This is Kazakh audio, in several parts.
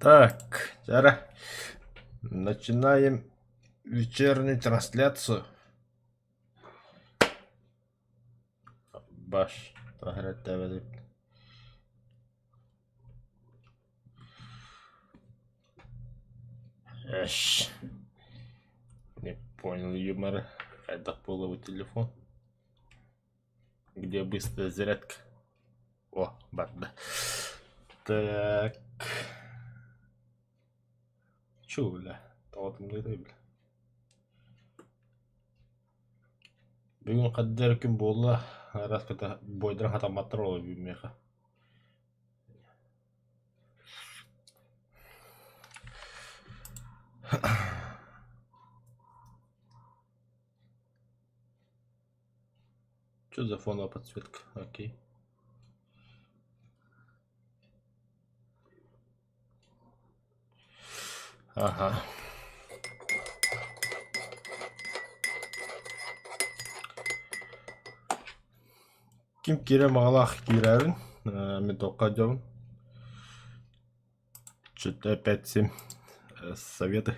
Так, Тара, начинаем вечернюю трансляцию. Баш, програть ТВ. Эш. Не понял юмора. Это половый телефон. Где быстрая зарядка? О, банда. Так. Чё, бля? Талатымдайды, бля. Бүгін қаддер күн болды. Раз ката бойдыран хатаматтыр олы бүймеха. Что за фоновая подсветка? Окей. Ага. Ким кире мағалақ кирәрін? Мен тоққа жауын. Что-то опять 7 советы.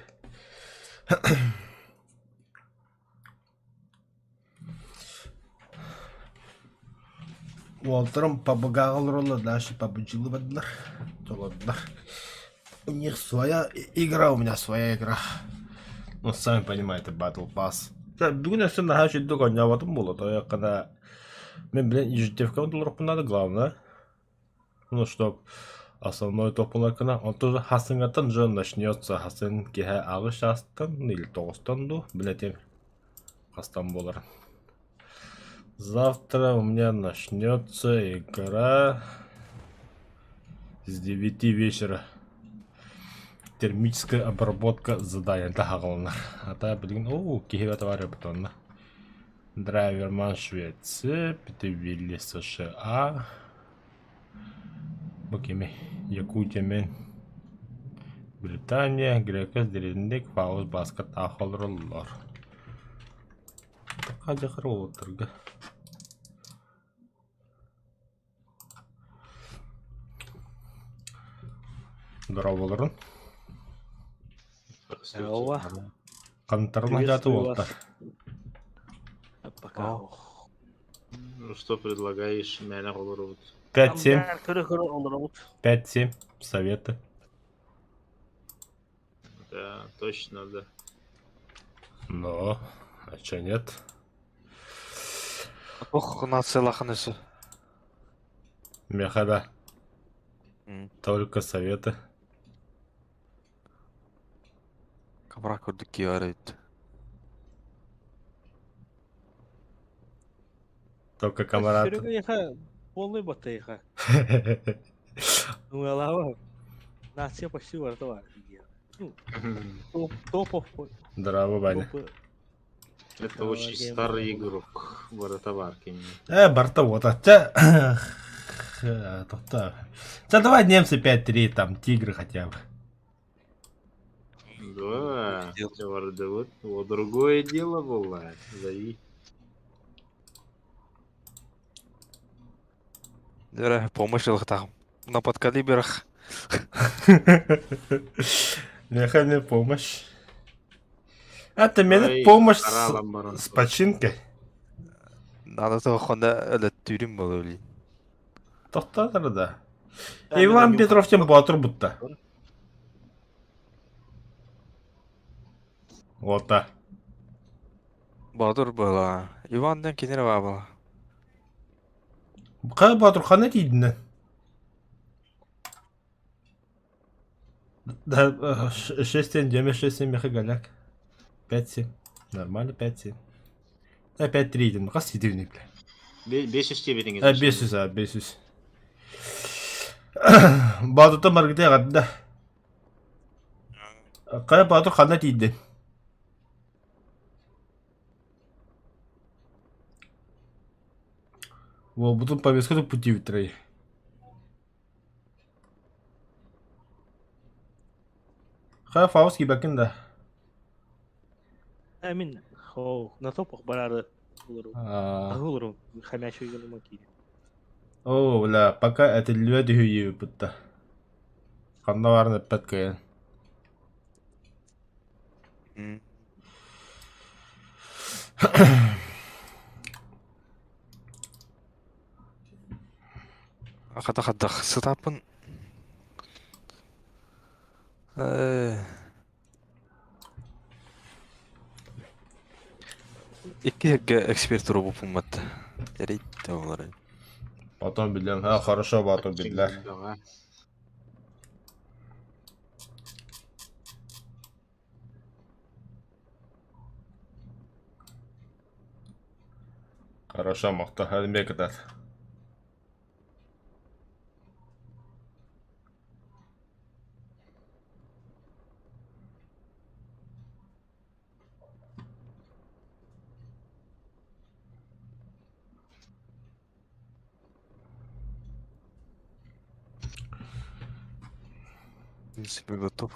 Уолтером побагағылыр олы, даже побуджилы бадылар. Толадылар. У них своя игра, у меня своя игра. Ну, сами понимаете, Battle Pass. Бүгін әсін наға жүйді қойнаватым болды. Когда мен білен ежедевка ұдылырып бұнады главное. Ну, чтоб основной топылар кына. Он тоже хасыңатын жон начнется. Хасын кеге ағыш астын, или тоғыстан ду. Білетем. Хастан болар. Завтра у меня начнется игра с 9 вечера. Термическая обработка задания. А та блин, киеве товары бутонна. Драйверман Швеция, Петевилли США. Бакими, Якутия мен Британия, Грекос, Дерендек, Фаус, Баскат, Ахолроллар. Такая хролотерга. Здорово, Здорово. Контрольный готов. Пока. Ну что предлагаешь, меня голубут? 5-7. 5-7. 5-7. Советы. Да, точно, да. Но, а чё нет? Ох, на целаханысы. Мехада. Только советы. Кабрак үрдікке арайды. Только камарат. Серега яха полный батайха. Ну алава. На все почти вартова. Топов. Здорово, Баня. Это очень старый игрок воротоварки. Бортовота. Та, давай немцы 5-3, там, тигры хотя бы. Да, вот другое дело было. Зови. Дәрі, помощь жылғытағым. На подкалиберах. Механая помощь. Это мне помощь с починкой. Надо тоқында әлі түрім бол өлейін. Тоқтадыр да. Иван Петров тем батыр бұтта. Ота. Бадыр бола. Иванден кенері бабыла. Қай батыр қаны дейдіні? Да, 6-7, 6-7 меха галяк. 5-7. Нормально 5-7. Да, 5-3 дейдім. Қас едевіне, бля. 500 тебедіңіз. 500. Батырды маргіде ғадында. Қай батыр қаны дейді? Во, будут по виску пути витраи. Хай фауски бакында. Амин. Хо, на топах барады. Агулыру. Хамящу игру маки. О, бля, пока это люди хуи путта. Kanda var ne pet kayın. Акада сытапын. İki эксперт робу пуматта. Ярайт олар. Потом билем. Ha хорошо потом bildiler. Ага. Хорошо мықты. Hadi bir kadar. В принципе, готов.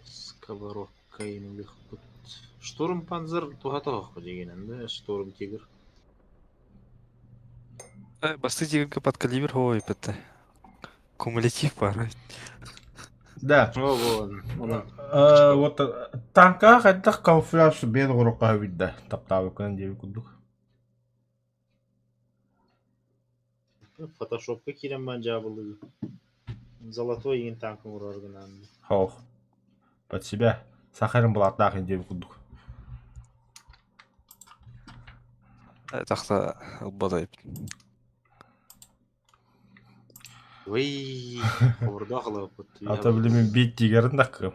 Сковородка имелих тут. Штурм панзер туга-туга дегенен да, штурм тигр. Басты дегенге под калибр хой петте. Кумулятив бар. Да. О, вот. Вот танка хайдах камуфляж бен ғұрыққа өйді. Таптабы күнін деуі күндік. Фотошопка кирен бан жабылды. Золотой еген танкын ұраргынан. Хоу. Под себя. Сахарин был атағын деуі күндік. Тақта ылбадайып. Ой, орда қылып бұтты. Ата білімен бейт дегерін дақы.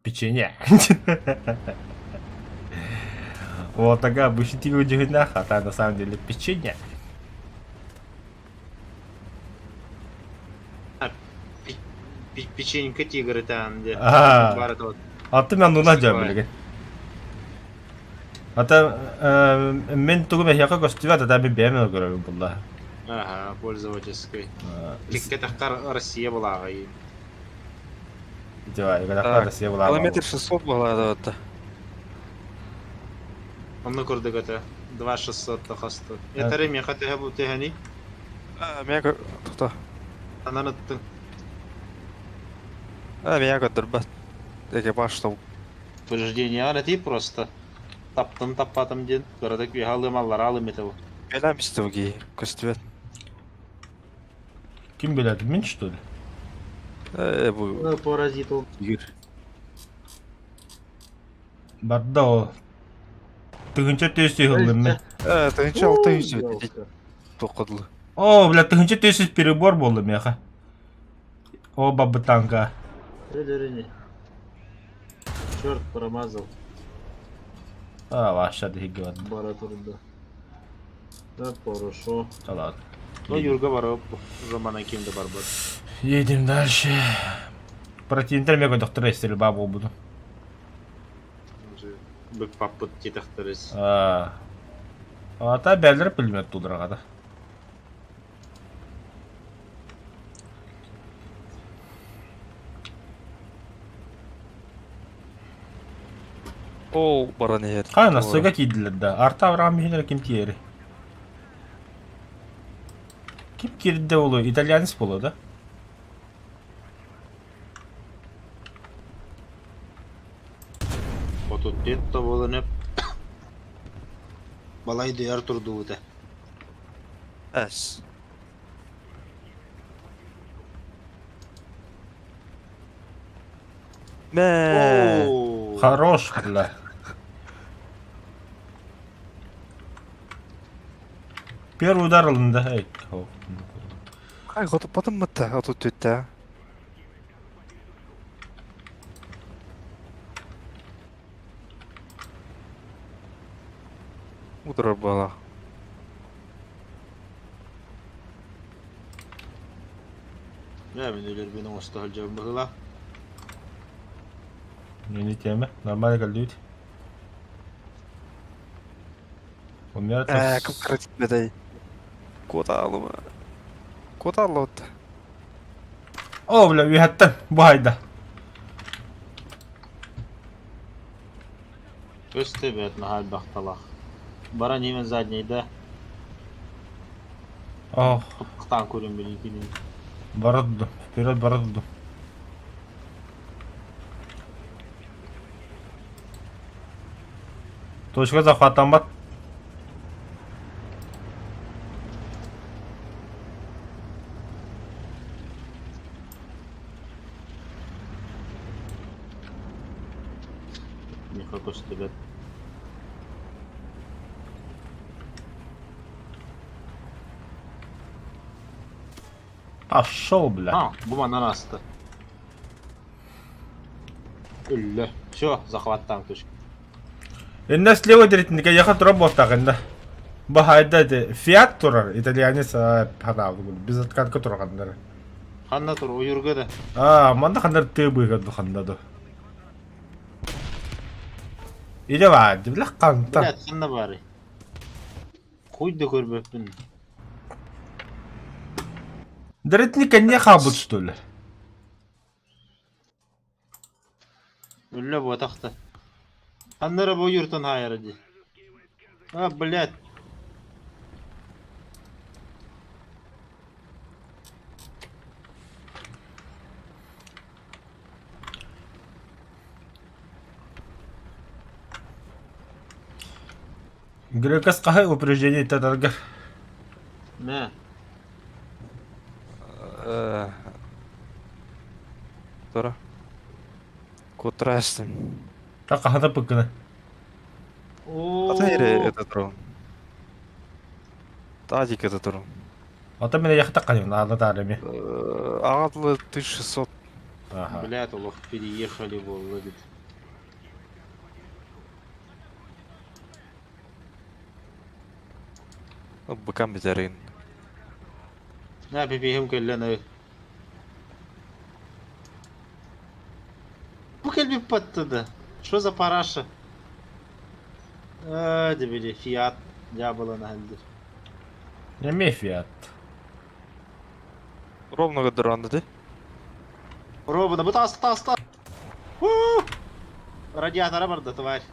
Печенье. Вот такая обычно тебе удивлена, а та на самом деле печенье. Печенька тигры там, где. Ага. Бар это вот. Аты мен нуна жа білген. Ата мен түгіме яқа көстіве ата мен бәмен көрігін бұлда. Ага, пользовательской. Кеккетахтар Россия была ағай. Давай, гадақта Россия бұла. Километр 600 болады отта. Онны көрдік әті. 2600 тақасты. Етәрі мен қатыға бұл тәхәни. Мен тұқта. Анан ұттың. Мен көттірбәт. Экипаж тау. Повреждение ағанеті просто. Таптым таппатым ден. Көрдік виғалым аллар алым етіп. Беләм істеуге көстівет. Kim biledi? Min что ли? Бұл Паразит ол. тигр. Барда о. Тыгынча тесті ғылым мен. Тыңча 600 тоқыдылы. О, бля, тыгынча тесті перебор болды меха. О, бабы танка. Өдіріне. Черт промазал. Вообще дыхи говорит. Бара тұрды. Да, хорошо. Да ладно. Ну, Юрга барып. Замана кемді бар бар. Едем дальше. Противнитер мега доктора стрельба буду. Бүк паппыт тетақтырыз. Ата бәлдір пулемет тудырғада. Ол баран ер. Қайна сыға кейділер да. Арта авраған мехенер кем тиері. Кем керді олу? Итальянец болу да? Отут детто болынып. Балайды әр тұрды өті. Әс. Мә. Хорош, бля. Первый удар алынды. Эй. Қай ғоты потым мұтта, оту төтті. Удырар бала. Мен өлер бенің осты халжабын бұғыла. Не тема. Нормально калдует. Умер Кім кіратит бедай. Кота алымы. Кота алыотта. О, бля, үйәттен. Бұ айда. Өстебет нахал бақталақ. Бара немен заднейді. Ах, Қыптан көрем бел екенен. барды. Вперед барды. Точка захватанбат. Михак өстебет. Пошел, бля. Буманан асты. Үлі. Все, захваттан көшік. Инна слева директинге яха турар болтагында. Бахайда де Фиат турар, итальянец ханабы. Biz атканка тургандар. Қанна тұр, ойырға да. Манда хандар тебыга духандады. Иде ва, дибла канта. Біләт, қанна бары. Қойды көрбеппін. Директинге не хабыт что ли? Үлі бұатақты. Қандары бой үртін хайыры де. Біләт. Грекас кахай упреждение татарга. Мә. Тора. Кутрастым. Так кахана пыкына. Атайры это туру. Тазик это туру. Ата мене яхта каню, надо тарами. Агатлы 1600. Ага. Блядь, олох, переехали Володит. Быкам бизарин. На, пипихим келлені. Bu kelbi patladı. Что за параша? Дебили, фиат. Дьявола haldir. Не Фиат. Ровно гадыранды де. Робина, bu таста. Радиатора барды, тварь.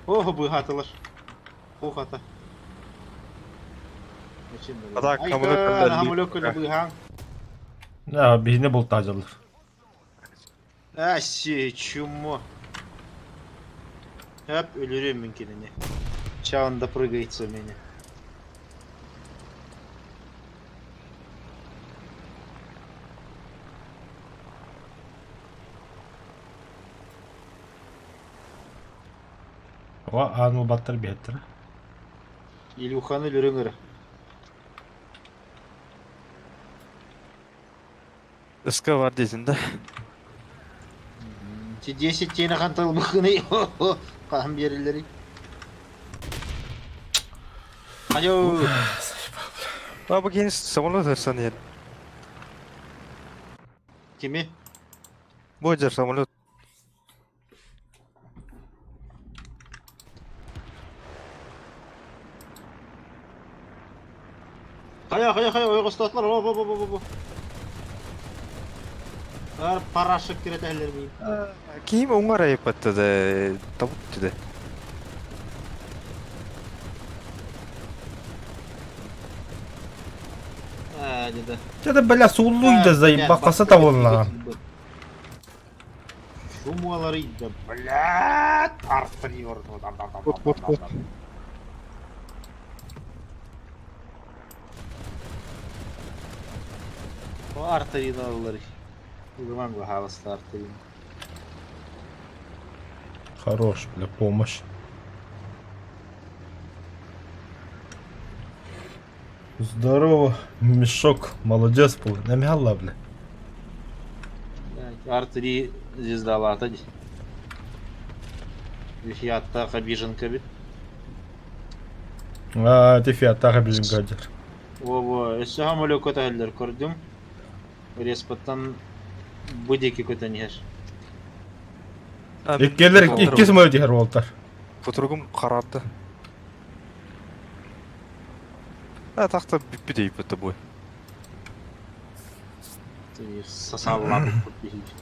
Ого, быгатылар. Охата. Атак, хамулек Хамулек көлі быгаң. Бизне бол тажалар. Әссе, чумо. Әп, өлірем мен келіне. Чағында прыгается мене. Ва, аныл баттар беттер. Илюхан өліреңірі. СК var desin de. 10 тені қантал бұқыны. Қағым берілері. Айоу. Abi yeni samolot versen yani. Кеме? Боджер самолет. Қая, ойға ұстатылар. Парашық керет әлер мейін. Kim onlar ayıp attı da tavuk dedi. Деді. Что-то, бля, сулуйда заебақаса таволнаған. Шумалары еді, блядь, арттырıyor. Вот. Арттырıyorlar. Угман глахалысты арттырıyor. Хорош, бля, помощь. Здорово, мешок, молодец был. Намяла, бля. Арттырıyor звездалата дейді. Фиатта қабижынка бит. Ты Фиаттаға bizim гадер. Во, өсі хамылы көтәлдер көрдім. Респаттан будеки көтәнеш. Иккелер, иккесі мой дегер болтар. Футургум қарарды. Тақта бүппі бітті бой. Сасаллап көтбейді.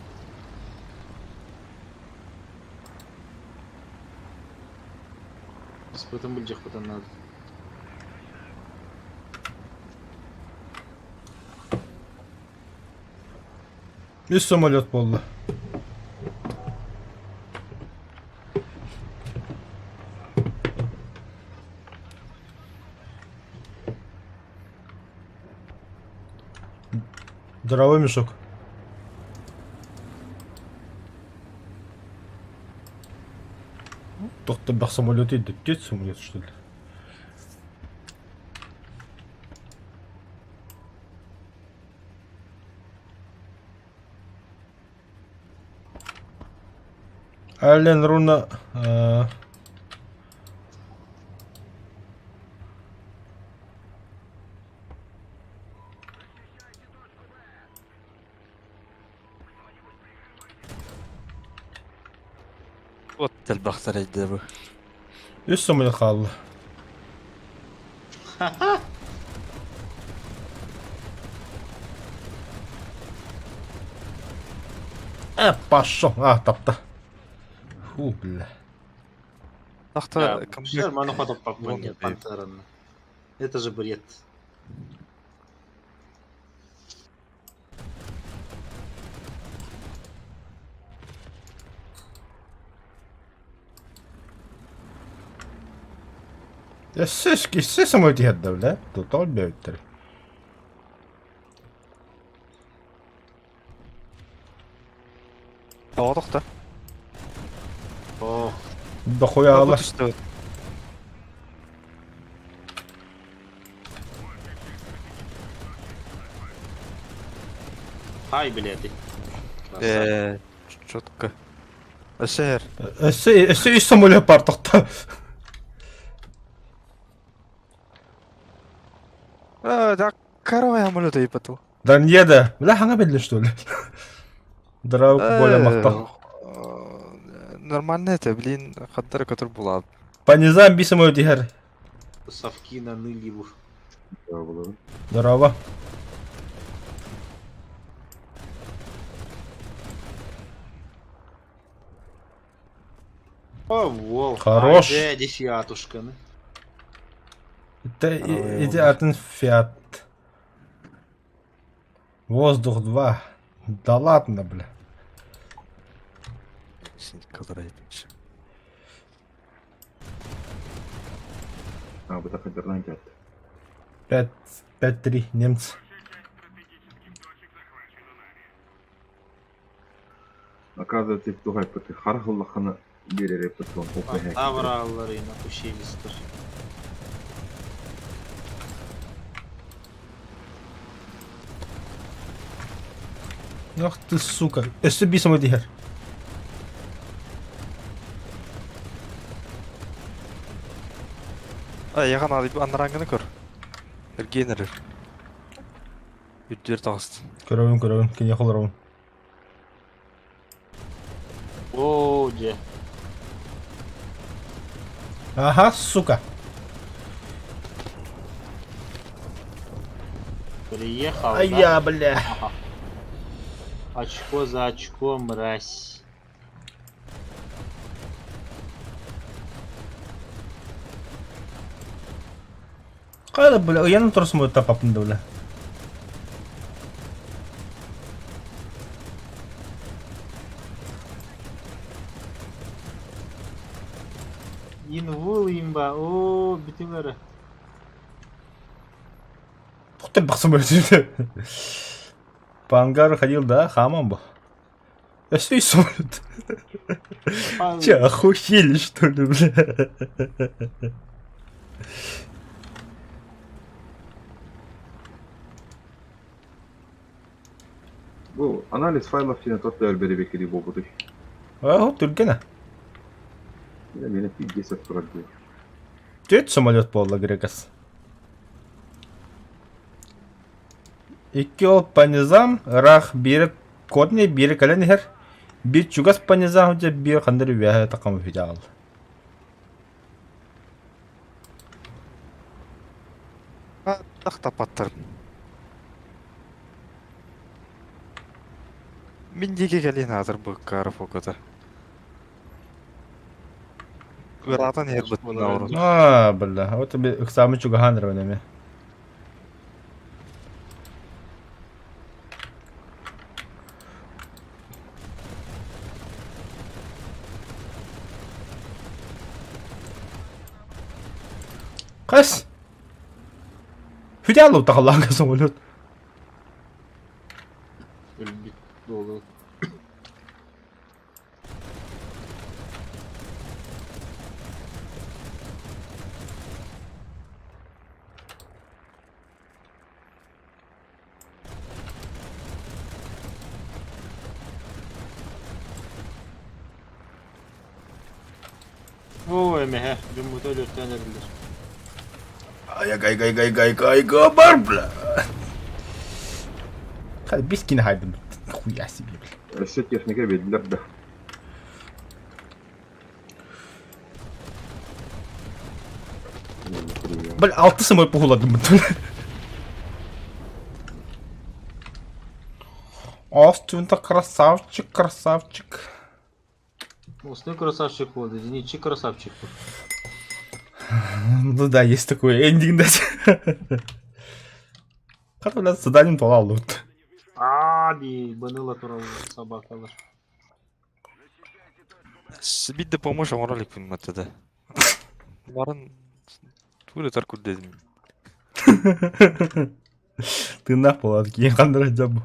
Испытым был жахпытан надо. Üst самолет болды. Здоровый мешок. Тоқтар самолет еді. Кет самолет, что ли? Ален Руна... Вот телбахтар еді бұл. Üst самолет қалды. Пошел. Тапты. Фу, бля. Тақта Шер, ману ходом Вон попадет это. пантерна. Это же бред. Се самолет еді, бля. Тут албеуттер. Оғдық та. О, Дохуя алар. Түсті. хай, блядь. Четко. Әшер. Се üst самолет бар тоқта. Да, коровая амулет ебату. Да не да. Бля, ханга бедлі, что ли? Драу боля мақтал. Нормально это, блин, хаттары который болады. По низам би самолет егер. Совки на ныливу. Здорово. О, вол. Хорош. Десятушка, ну. Иди атын фиат. Воздух 2. Да ладно, бля. Который ебенші. Bu da Kadir'den geldi. 5-3 немцы. Оказывается, в тугай пыты хархыллаханы берер пытон окуя. Авралларына кушелистер. Ах ты, сука. Өсті би самолет егер. Яған адып анараңғыны көр. Генерер. Үттер тағыст. Көрөбүн. Кене қолырабын. О, где? Ага, сука. Приехал, Ай да? я, бля. Ага. Очко за очком, мразь. Қайда, бля, ұяным тұрсым өтті апапымды, бля. Инвул имба. О, битимері. Тоқтай бақсым өтті. По ангару ходил, да? Хамам был. Өсті үй самолет. Че, охуели, что ли, бля? Bu analiz faylов yine toplayar beri bekleri bu budur. Ага, түргені. Yine beni pidgese turar diyor. Төт самолет болды, Грекас. Икки ол по низам, рах бири кодне, бири каленихер. Бир чугас по низам, де бир қандыр вяхе тақамы фидеал. Тақта паттыр. Мен деге кәлен азыр бұл қарып оқыды. Гыратын ер бытын ауру. Бля, вот тебе самый чуган равными. Кас. Хүдялуу тахлаа гэсэн үлээд. Өлбит долу. Ой, меhe, ben bu da 4 tane bilir. Гай габар, бля. Хай бискин хайдым. Хуя себе, бля. Все техника белгілер да. Бля, 6 самой пугуладым бүтін. Астында красавчик, красавчик. Осный красавчик вот, единичий красавчик. Ну да, есть такой эндинг, да. Как у нас заданием толал лут. Abi, баныла туралы собакалар. Бит де помощь аморалик фильматыда. Барын түгілі таркуд дедім. Ты нахуй от кейін қандыра жабу.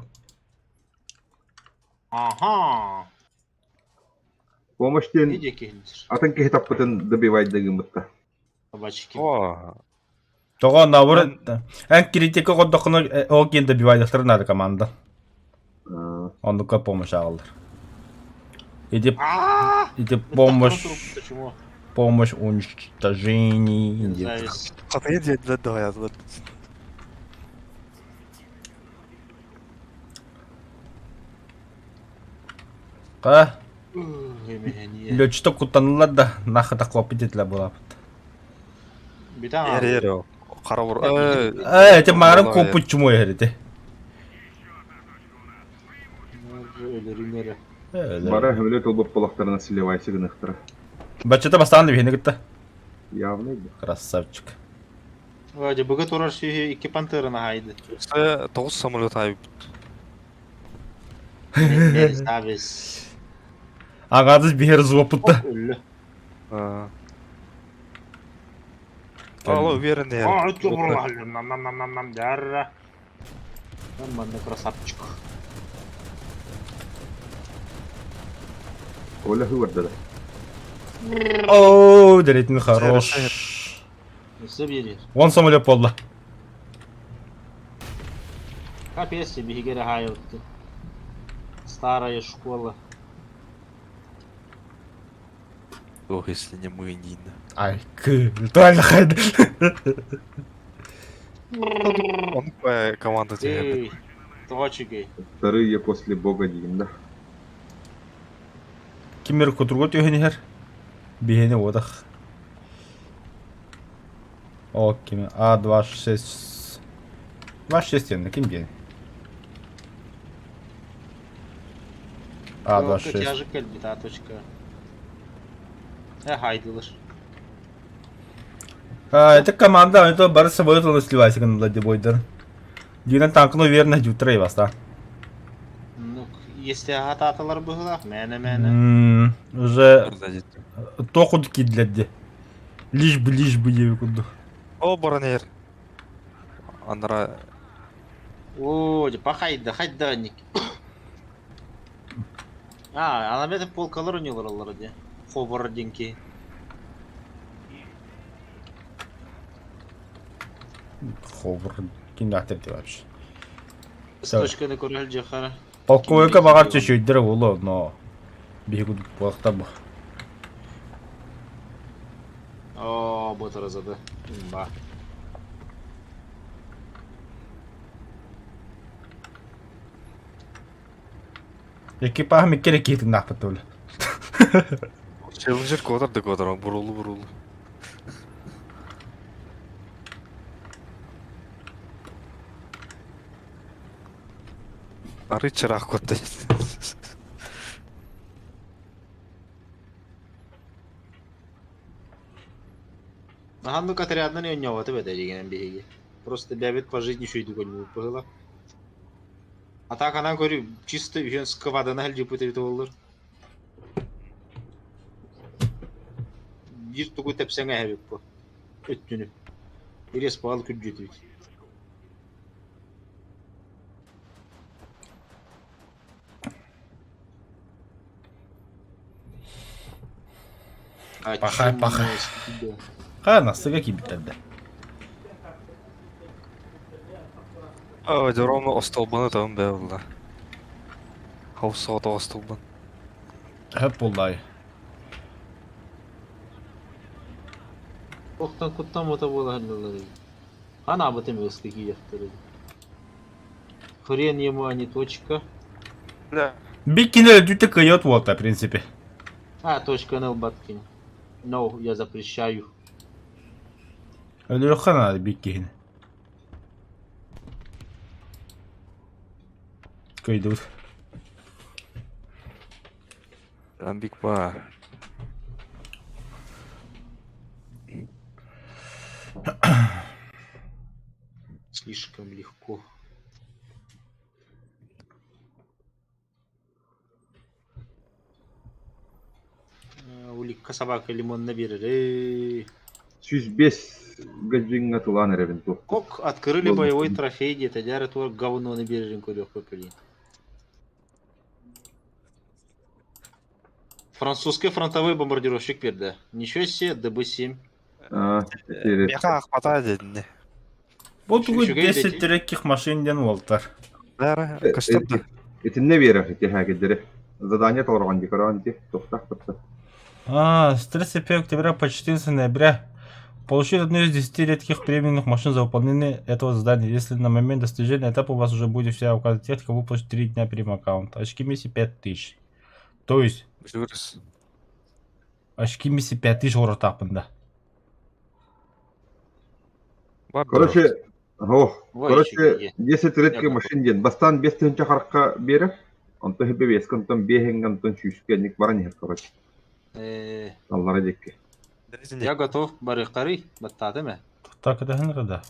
Ага. Помощтен Неде келдір? атын кехе таппытын добивать деген бұтта. Собачки. О, Тоға наоборот. Ән критика қоддақыны о кейін добивайлықтыр надо команда. Онды көп помощь алылыр. Иди помощь... Почему? Помощь уничтожении. Завис. қатайын деді да язылыр. Қа? Емеге Лёчті құттанылар да нақы тақуап ететілер болап. Битан Ері о. Қара бұр. Әте мағырын көпі чумой әреді. Өлерімері. Бара хемле толбоп болақтарына сілевайсы гынықтыра. Бачыта бастағанды бейіне күтті. Явный да. Красавчик. Ваде, бұғы тұрар шүйі 2 пантерына хайды. 9 самолет айып. Завис. Ағадыз бейер зуап бұтты. Өлі. Ало, уверен ер. Өтке бұрла әлі. Нам, дәрі. Нормальный красавчик. Оля хывырды да. Ооо, дәретін хорош. Несі берер? 10 самолет болды. Капец тебе, Игорь Гаев. Старая школа. Ох, если не мы, Нина. Ай, виртуально қайды. Он по команда тебе. Эй, точки. Вторые после бога дейін да. Кемер көтіргөт өйені әр. Бейіне одақ. О, кеме. А26. 26 енді, кем бейін? А26. Я же кальбита, точка. Хайдылыр. Это команда, это бары собой это сливайся, когда лади бойдер. Динен танкын уверенно жутрай баста. Ну, если ататалар бұғылақ, мәні. Уже тоқуд кидледі. Лишь бы ебі күнді. О, баран ер. Андыра. О, депа хайданник. Ана беті полкалар өнелер олар де. Хобар деньки. Хобр, кем дәхтерді вообще. С точканы көрел жақара. Полковойка бағар чешейдері олы, но... Бейгуд бұлақта бұл. О, бұты разады. Ба. Экипаж ми керек кетің нақпыт өлі. Челленджер kodарды kodar, бурулу. Ары чырақ котты. Наханну катериадна не нёваты бэдэ деген биһиги. Просто бябит по жизни шуйду көлмү пыгыла. А так она говорю, чисто үйен сквадана хэл жипыты бит болдур. Бир тугу тепсеңе хэбик бу. Өттүнү. Ирес бал күджүтү. Пахай, пахай. Nasıl ki bitirdi. Ой, ровно остолбаны там бәвілді. Хаусаға да остолбан. Hep oldu ay. Оқтан куттан мота бола ханналары. Хана бытым өстігі яқтыры. Хрен ему, а не точка. Бля, Bir kine düte kıyot volta, в принципе. А, точка нел баткин. No, я запрещаю. Öyle хана bir kine. Kıydı. там бик ба. Слишком легко. Уликка собака лимон наберет. 105 гаджинга тулан эребин ту. Кок, открыли Ладно. боевой трофей, где-то дяры твор говно набережен кулёк попили. Французский фронтовой бомбардировщик берді. Ничего себе, ДБ-7. Меха ақпата дедінде. Bu tuğu Şu 10 gayret- direkkих машинден voltar. Бәрі кыстырды. Этинне бере техагиддери. Задание толраган декоранти. Тоқтақ топта. С 31 октября по 14 ноября получить одну из 10 редких премиумных машин за выполнение этого задания. Если на момент достижения этапа у вас уже будет вся указанная техника, вы получите 3 дня премиум аккаунта. Очки миссии 5000. То есть, Жүріс. очки миссии 5000 оры тапында. Бар Короче, Ой, короче, чеги. 10 редки Я машин ден. Бастан 5 тынча харакка бере. Онто хебе бескан тон бехенган тон шүшкенник баран ехет, короче. Аллара декке. Я готов, барыqari, баттады ма? Так, это генерада.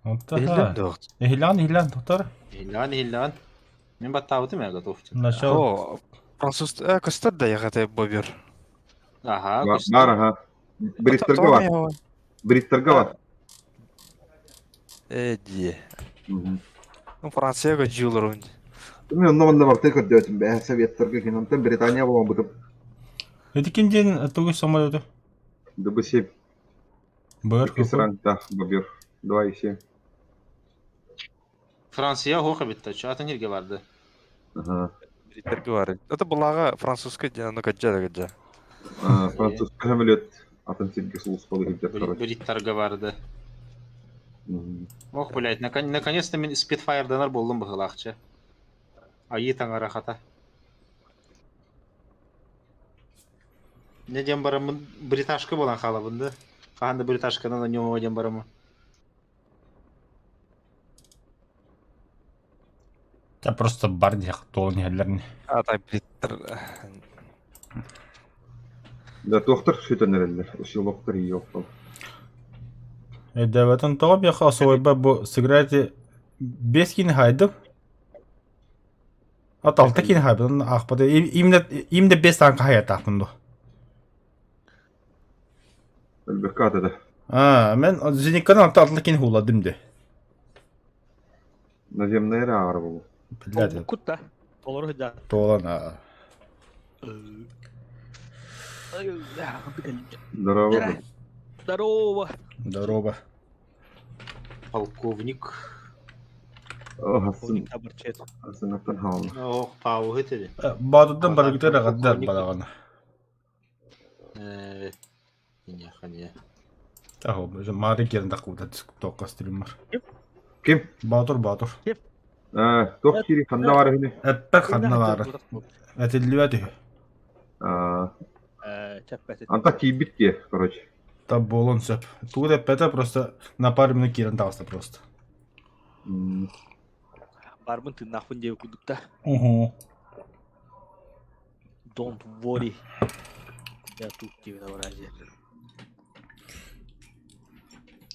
Вот Елден так. доғыт. Хилян, доктор. Хиллан. Мен баттабыты ма, готов. Начал. О, француз кыстырды яғатай бобер. Ага, Бар, ага. Бриттерге бар. Бриттерге бар. Эди. Мгм. Ну, Францияға жүйілер өңді. Мен оннаманда бар тек өтөтүм бе Советтерге кинонтан Британия болған бұтып. Это кинден тугу самолеты. ДБ-7. Бэр. Кесранта бобер. 2,7. Франция хоқа битті, чатын ерге барды. Ага. Бриттерге бар. Это бұлаға французға дені каджа. Француз самолет атын сирге сулус болу хиджат, короче. Бриттарға барды. Мгм. Ох, блядь, наконец-то мен спидфайрданар болдым бұғылақчы. Айы таңара қата. Неден барымын бриташка болан қалабынды. Қағанды бриташкадан нөмі ден барымы. Я просто бардиях толын ерлерін. Атай бриттер. Да тоқтыр сөйтен әрелер. Усилоқтыр ие оқтал. Да, в этом топ я особо бабу сыграть без кинхайдов. А там такие кинхайдов, ах, именно без танка хаят ахмунду. Әлбәккә атады. Мен зеникадан татлы кин хуладым де. Наземная эра ағыр болу. Блядь, Кутта. Олар да. толан. Здорово. был. Здорово. Здорово. Полковник. Асын Табарчет. аттан хаалны. Ох, пау хетеді. Бадыдан барыгыда рагаддар балаганы. Не, хане. Ахо, мари керін дақуда тоққа стример. Ким? Батур. Тоқ кири ханда бар хине. Эппек хадна бары. Әтілі Чаппәсет. Анта кийбит ке, короче. Та болон сөп. Тугуда пәті просто на пару минут керін тағыста просто. Бармын ты нахуй деп күдікті. Уху. Don't worry. Я тут тебе на вразе.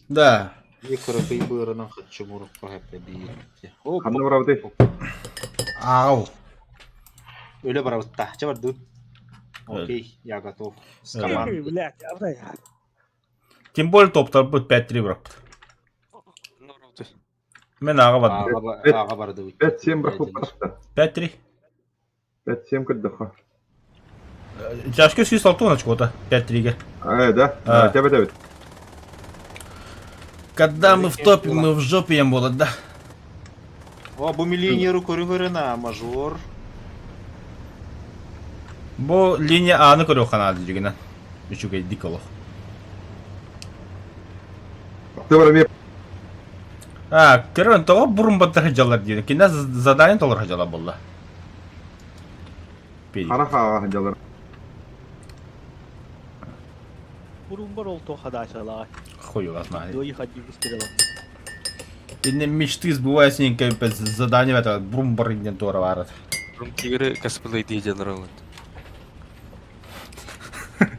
Да. Икры бырынан хочу муру пахапта бийетти. Оп, Ханна барабыты. Ау. öyle барабытта. Чабар дут. Окей, я готов. С командой. Блядь, авдай. Тем более топтар бұл 5-3 бірақ. Норвуты. Мен аға бадым. Аға барды бит. 5-7 бірақ болып барапта. 5-3. 5-7 кырдыха. Жашка сүй салту на чего-то. 5-3-ге. Да. А. Тебе. Когда мы в топе, мы в жопе ем болот, да? О, бу миллионеру көрі-көріна, мажор. Бұл линия A'ны көрі қанады жүргенен. Үшуге дик олық. Ты бар меп. Көрін тоға бұрын баттар хажалар дейді. Кенде задайын толар хажала болды. Хараха ханжалар. Бурун бар ол тоқада ашалай. Хуй вас знает. Дойы хади быстрела. Инне мечты сбываются, некое задание в это брумбар иннен тора варат. Тигры косплей дейдерлер олат.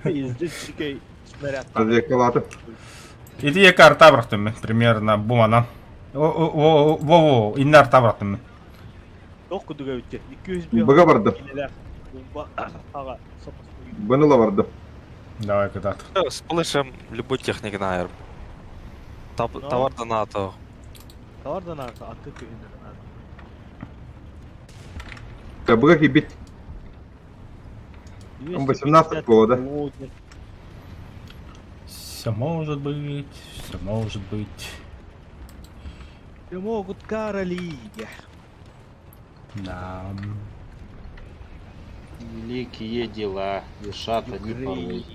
Изден шикей снаряд. Развекалаты. Иди я карта братым, примерно бумана. Во, инне арта братым. Тоқ күдігі өтте. 200 бе. Бұға барды. Бумба аға сапасы. Бұныла барды. Давай куда-то. С плешем любой техники наер. Товардан ато. Товардан арты, атты күйіндерін арты. Бұға кебет. 18 года. Все может быть, все может быть. Все могут короли. Да. Великие дела вершат они порой.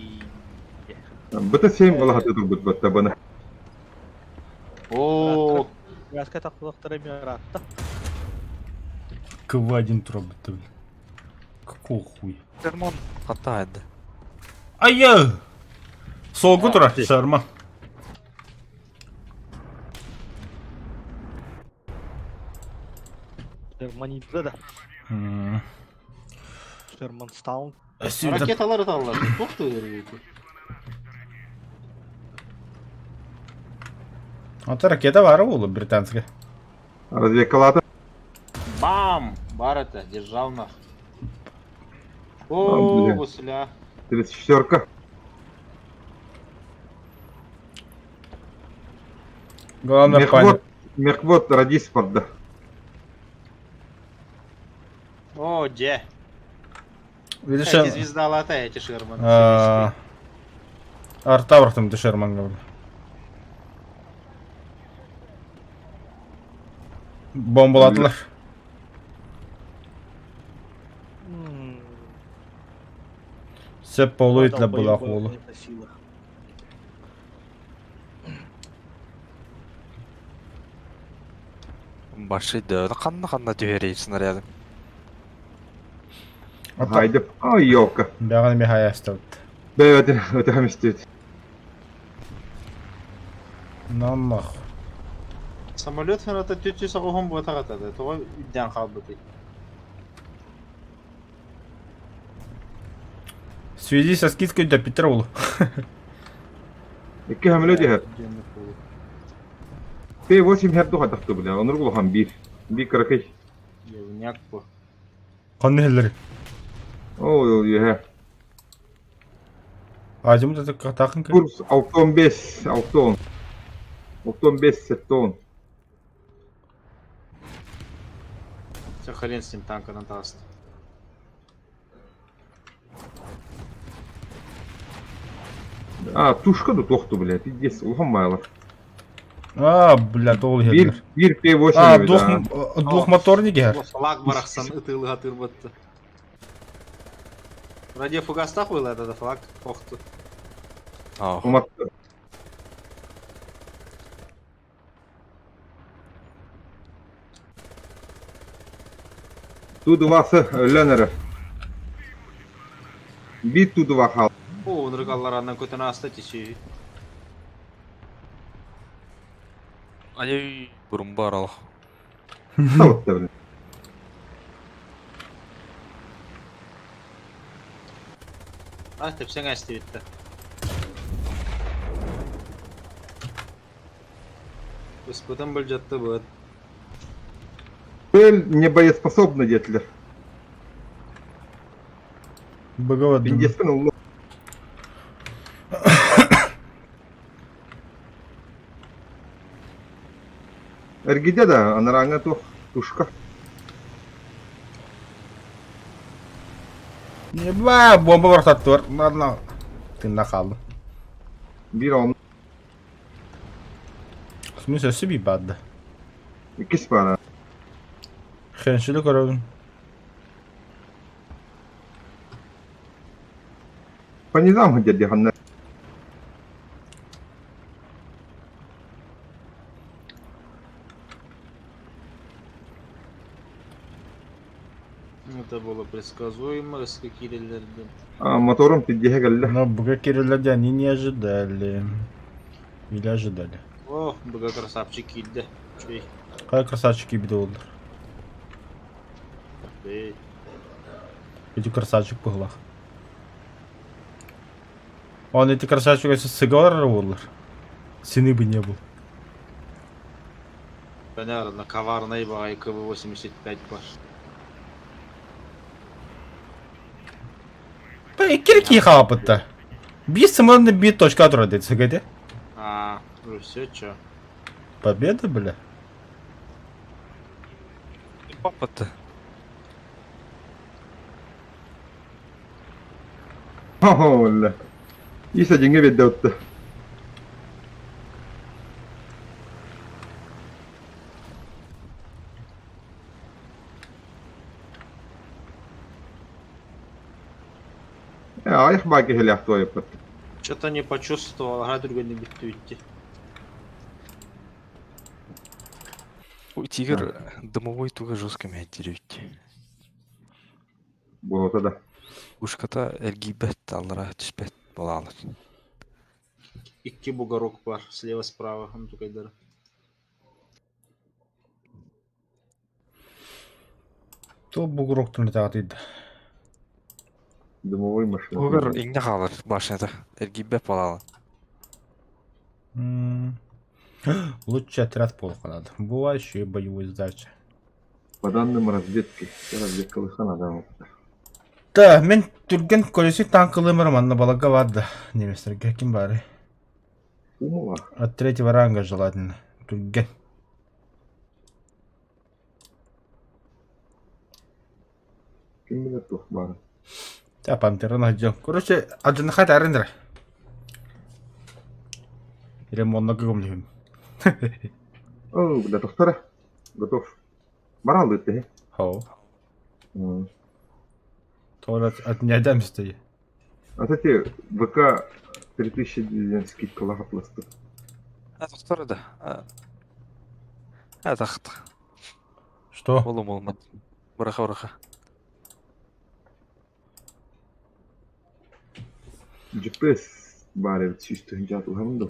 Бұты 7 бола хаты тұрбыт бұтта бұны. О, Яска так құлақтарым яратты. К1 тробы-то, блин. Какого хуя? Термон хатайды. Ай-я! Солгу тура, шарма. Шерманидді да. Шерманстаун. ракеталар аталар. Тоқты өрейді. Это ракета вара была британская. Развекалаты. Бам! Бар это, держал нах. А, О, блин. гусля. 34-ка. Главное паник. Мехвод радис барды. О, де. Видишь, Эти звезда лата, эти Шерманы. арта братым, ты Шерман говорил. Бомбалатылар. Сеп полует для была холу. Башы дөді қанна дүйерей снаряды. Хайдып. Ой, елка. Бяган мехая стат. Бәйвәті өтәм істейді. Ну нахуй. Самолет ферата тетю сағуғын бұта қатады. Тоға үдден қалбыты. В связи со скидкой до Петрову. Екі әмілі де. P8 хәп доға тақты біле. Оныр құлған бір. Bir кыракай. Явняк по. Қанды хеллер. О, е. Азимут это тақын ка? Курс 6-15. 6-10. 6-15-7-10. Все хрен с ним танка натаст. Тушка да тоқты, блядь. Пиздец, ұлғанмайлар. Бля, толы хеллер. Bir P8 Двухмоторник гер. Флаг барахсан ытылыға тырбытты. Радиофугаста қойла да флаг тоқты. Уматты. Ту-2-сы өлләнірі. Bir Ту-2 қал. О, онырғалар аннан көтін аста теші. Ай, бұрын бар ал. Сауытты, блядь. Тепсен әсті бітті. Испытан был жатты быт. Бэл не боеспособны детилер. Быгавады. Пиндеспен улы. Эргиде да, анараңа тушка. Не ба, бомба бар таттыр. Ладно. Тында қалды. Bir on, В смысле, себе бадда. ikisi para. Хеншілі көрігін. По низам где ханна. Это было предсказуемо, раскакирилерден. А мотором пиддеhe geldi. Но буга кириллерді они не ожидали. Или ожидали. О, быга красавчик килді. Чей. Қай красавчики биде олдыр. Эй, Эти красавчик пығылақ. Он эти красавчик өсі сыгалар олдыр. Сені бы не был. понятно, коварный багай КВ-85 бар. Кирки хапытта. Бис самолетный бит точка тұрады, сыгайды. А, ну все, чё? Победа, бля. Папа-то. Haha valla. İsa cenge bedde otta. Ayık baki hele yaptı o yaptı. Что-то не почувствовал, ага, другой не битвите. Ой, тигр дымовой туга жестко мәйтерет. Bu ortada. Ушката элгибет аллара түспет болалар. Икки бугорок бар, слева-справа, он только дыр. То бугуроктун тағатыйды. Дымовой машина. Огар иңне қалар башында. Элгибет болалар. Лучший отряд полканады. Была еще и боевой задача. По данным разведки, разведка лыхан адам. Да, мен түрген колеси танкылы манна балага барды. Неместерге ким бары. Умова. От третьего ранга желательно. Түрген. Kim bilir tuh bari. Да, пантера найдем. Короче, один хат арендер. Или моннога гомлим. О, готов тара. Готов. Барал ты. Хоу. То от не отдам стоит. А кстати, ВК 3000 скидка лагопласту. Тоқтар да. Тақты. Что? Олым олмад. Быраха. GPS бары чисто хинчату хамдо.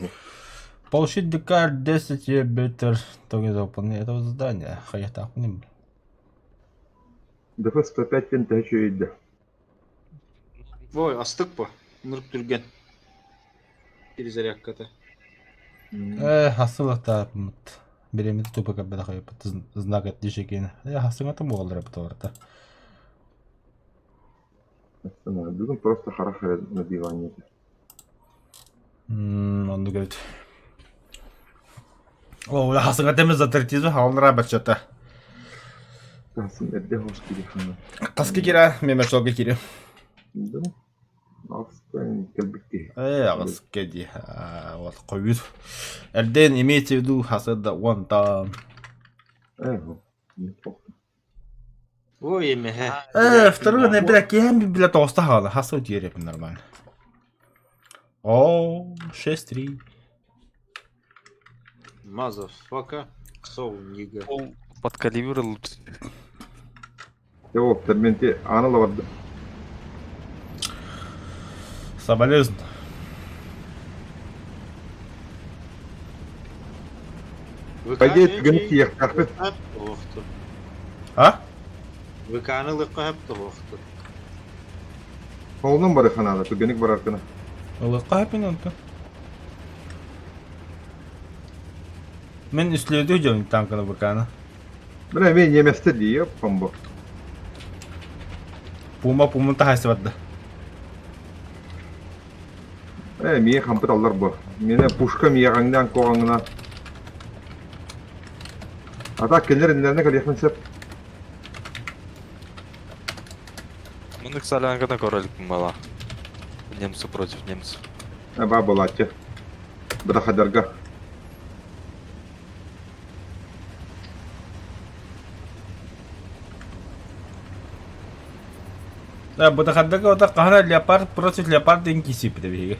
Получить ДК 10 бетер. Только за выполнение этого задания. Хаята ним. ДФ 105 пен тәчу ейді. Ой, астык по, нұрып түрген. Перезарядка-то. Хасылықта беремеді тупыға бәді қайып. Знак от дешекені. Хасыңаты мұғалдыр әпті орта. Бүгін просто хараха на диване. Онды көрді. О, хасыңаты еміз затыртизу халыныра бәтшата. Касын әрде хош кері хана. Қасқы кері, меме шолғы кері. Да? Алыстан келбікке. Ағыз кәді. Вот, қойыр. Әлден имеется в виду хасыда он там. Не плохо. Ой, еме. Второй, наверное, кем бля толста хала. Хасу дерев нормально. О, 6-3. Мазафака. Соу, нига. Ол подкаливрил. Yok, termente anıla vardı. Соболезн. Пойди, тügenip yak karpet. А? Выканылыққа әп тұғықты. Oğlum barı kanada, tügenik var arkana. Лықа пен онты. Мен üstlüğü diyorum tankını bakanı. Bile men yemeste diye pambo. Puma tahası vardı. Мие хампыт аллар bu. Mene puşka miyağından koğanına. Ata keller inlerine kalıyakın sep. Мындык солянкада көрөлүкмүн бала. Немцы против немцев. Ба болатчы. Быда хадарга. Да, bu da kadar o da kahra leopard против leopard din kisi bir de bir.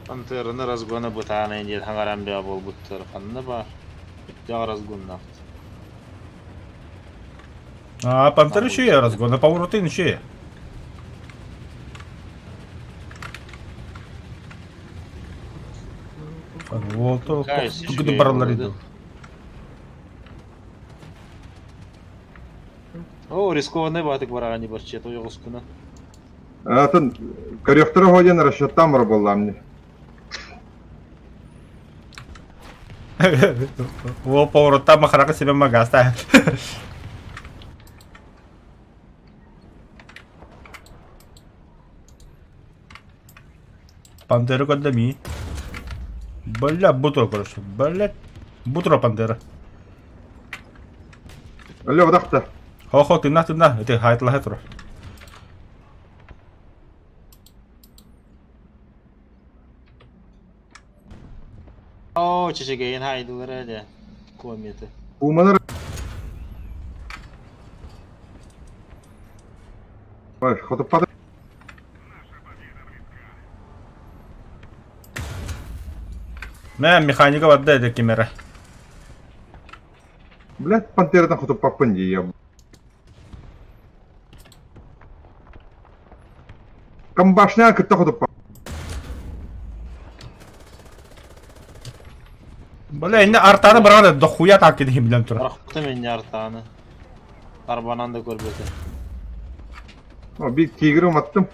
Пантерны разгоны бутаны инде хангарам бия бол буттар ханны бар. Жа разгонна. А, пантера еще я разгон, на повороты еще я. Вот, тут баралар иди. О, рискованный батык бараган не барчы, то йогускуна. Атын корректора ходен расчеттан бар болламны. О, поворота махарака себе магаста. Пантера куда ми? Бля, бутро, короче. Блядь. Бутро пантера. Öyle odakta. Хо, ты на. Это хайтла хайтро. О, чечегейин хайдылар әле. Комети. Umanır. Bak, ходу падает. Мен механика вадда это кемера. Блядь, пантерадан ходу папын дие. Камбашня кытта ходу пап. Бля, инде артаны барганда дохуя так кидим билем тура. Рахты мен артаны. Арбанан да көрбөтө. O bir tigrim attım.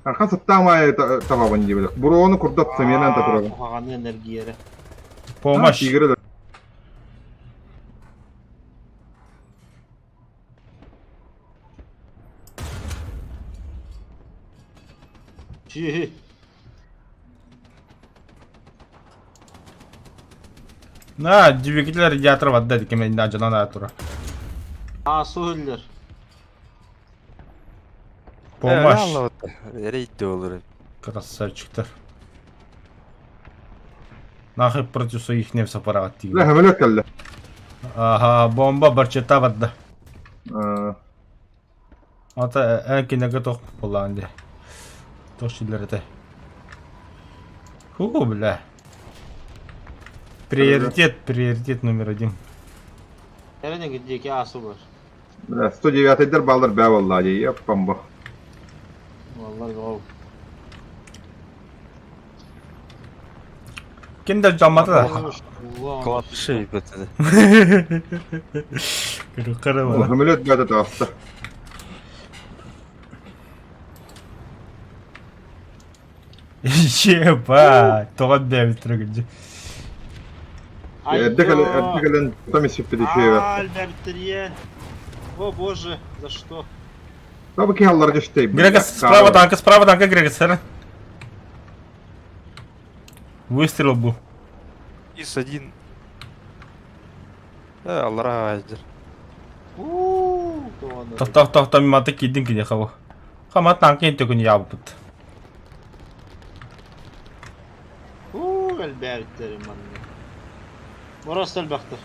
Arkan sıttağmaya tamamın gibi. Buru onu kurdattım yenen tatıralım. Кохаган энергиялары. Помощь. Tigri de. Чи. На, двигатель радиатор вадда это кемен да жана тура. А, суулер. Помощь. Рейдде olur. Красавчиктер. Нахуй против своих немцев парагат La тигр. hemen ökelle. Ага, бомба барчета вадда. Ee, Ата энкинеге тох буланды. Тошилерде. Ху, бля. Приоритет номер один. Эрене гидеки асу бар. Bile 109 eder baldır be vallahi yapmam bu. Валлар гол. Киндер жамматы да. Кладбище бетеді. Кара. Hemen ötmedi de hasta. Ебать, тоғат бәбі тұргынжы. Erdekal'ın tam isipti de şey ver. Альбертрия. О боже, за что? Tabii ki hallar geçti. Грегос, справа танка, Грегос, сэр. Выстрел был. Ис один. Аллара айдыр. Тох, миматы кидин киде хаву. Хама танка ен төгін ябы бұд. Альбертрия манны. Морос әлбақтыр.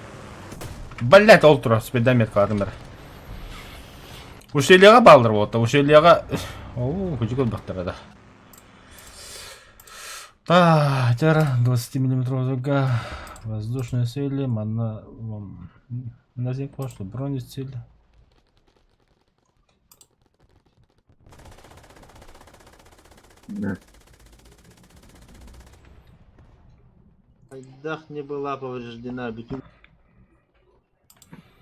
Блять, ол тұра, спидомет қадым бәрі. Ушелияға балдыр болды, ушелияға... Оу, хүжік өлбақтыр еді. Да, тер 20 мм зуга. Воздушные цели, назик пошло, бронецели. Ne. Хайдах не была повреждена. Bütün...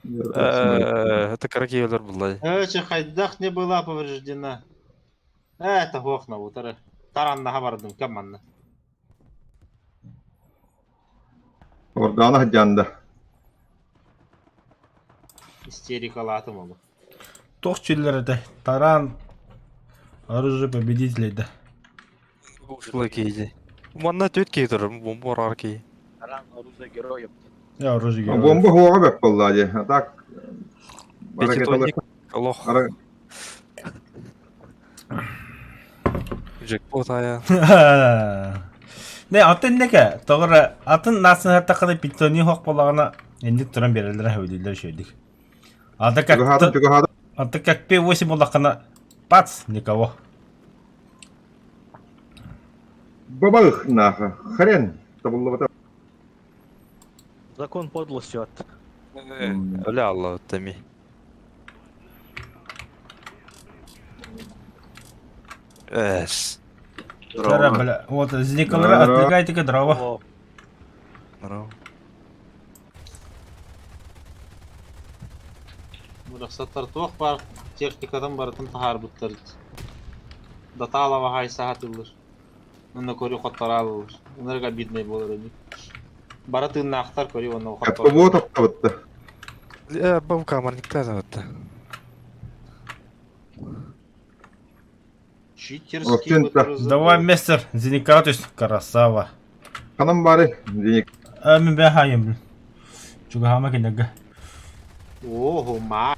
Это каракиевлер булай. Хайдах не была повреждена. Это хохна утары. Тараннаға бардым, кәманна. Orada hajjanda. Истерикалатым олы. Тоқчиллерді. Таран. Оружие победителей да. Ушла кейди. Манна төт кей тұр, бомба орар кей. Таран оружие героев. Я оружие героев. Bomba hoğa bek vallahi. Tak. Пятитонник, лох. Джекпот ая. Не, атын неке? Тоғыры, атын насын хаттақыды питони хоқ болағына ендік тұран берелері әуелілер шөйдік. Аты как П8 болақына бац, никого. Бабах наха. Хрен. Табылла. Закон подлости от. Ля алла, тами. Эс. Тара, бля, вот, зникалары отвлекайте-ка дрова. О, Мұрақсаттар тоқ бар, техникадан барытын тахар бұттар. Дата алава хай сағат ұлыр. Оны көрі қоттар алылыр. Онарға биднай болыр өді. Барытын нақтар көрі оны Kapı қоттар. bu taptabattı. Бам камарникта заватта. Читерский Октен, бұттар. Давай, мистер, зникатус, красава. Kanım bari. Denik. Мен бе хайым, блин. Чуга хама кенега. Ого, ма.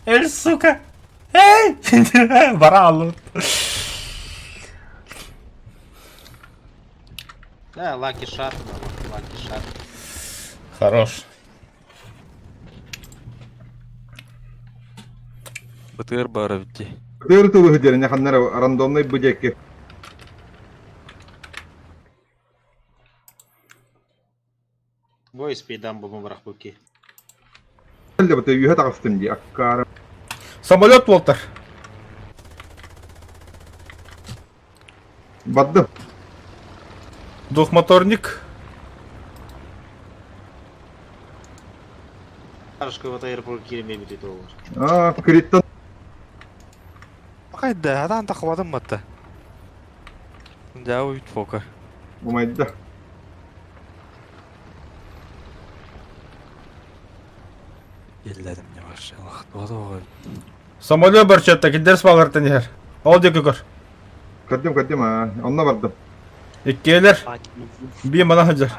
Эль, сука! Эй! Бара аллы. Да, лаки шат. Лаки шат. Хорош. БТР бара вити. Тыртı выходили, не ханнера рандомный быдеки. Бой спейдан бұмы бірақ көке. Әлде бітті үйе тағыстым де, аққары. Самолет, Волтер. Бадды. Двухмоторник. Арышқа бата аэропорт керемей бітеді олар. Криттан. Қайда, адан тақывадым матта. Жау үт фока. Умайды. Елдәдім не бар шалақ. Доғады оғай. Самолет бар чатта, кедерс бағырты нехер. Ол декі көр. Кәддім, онна бардым. Иккелер. Би мана хаджар.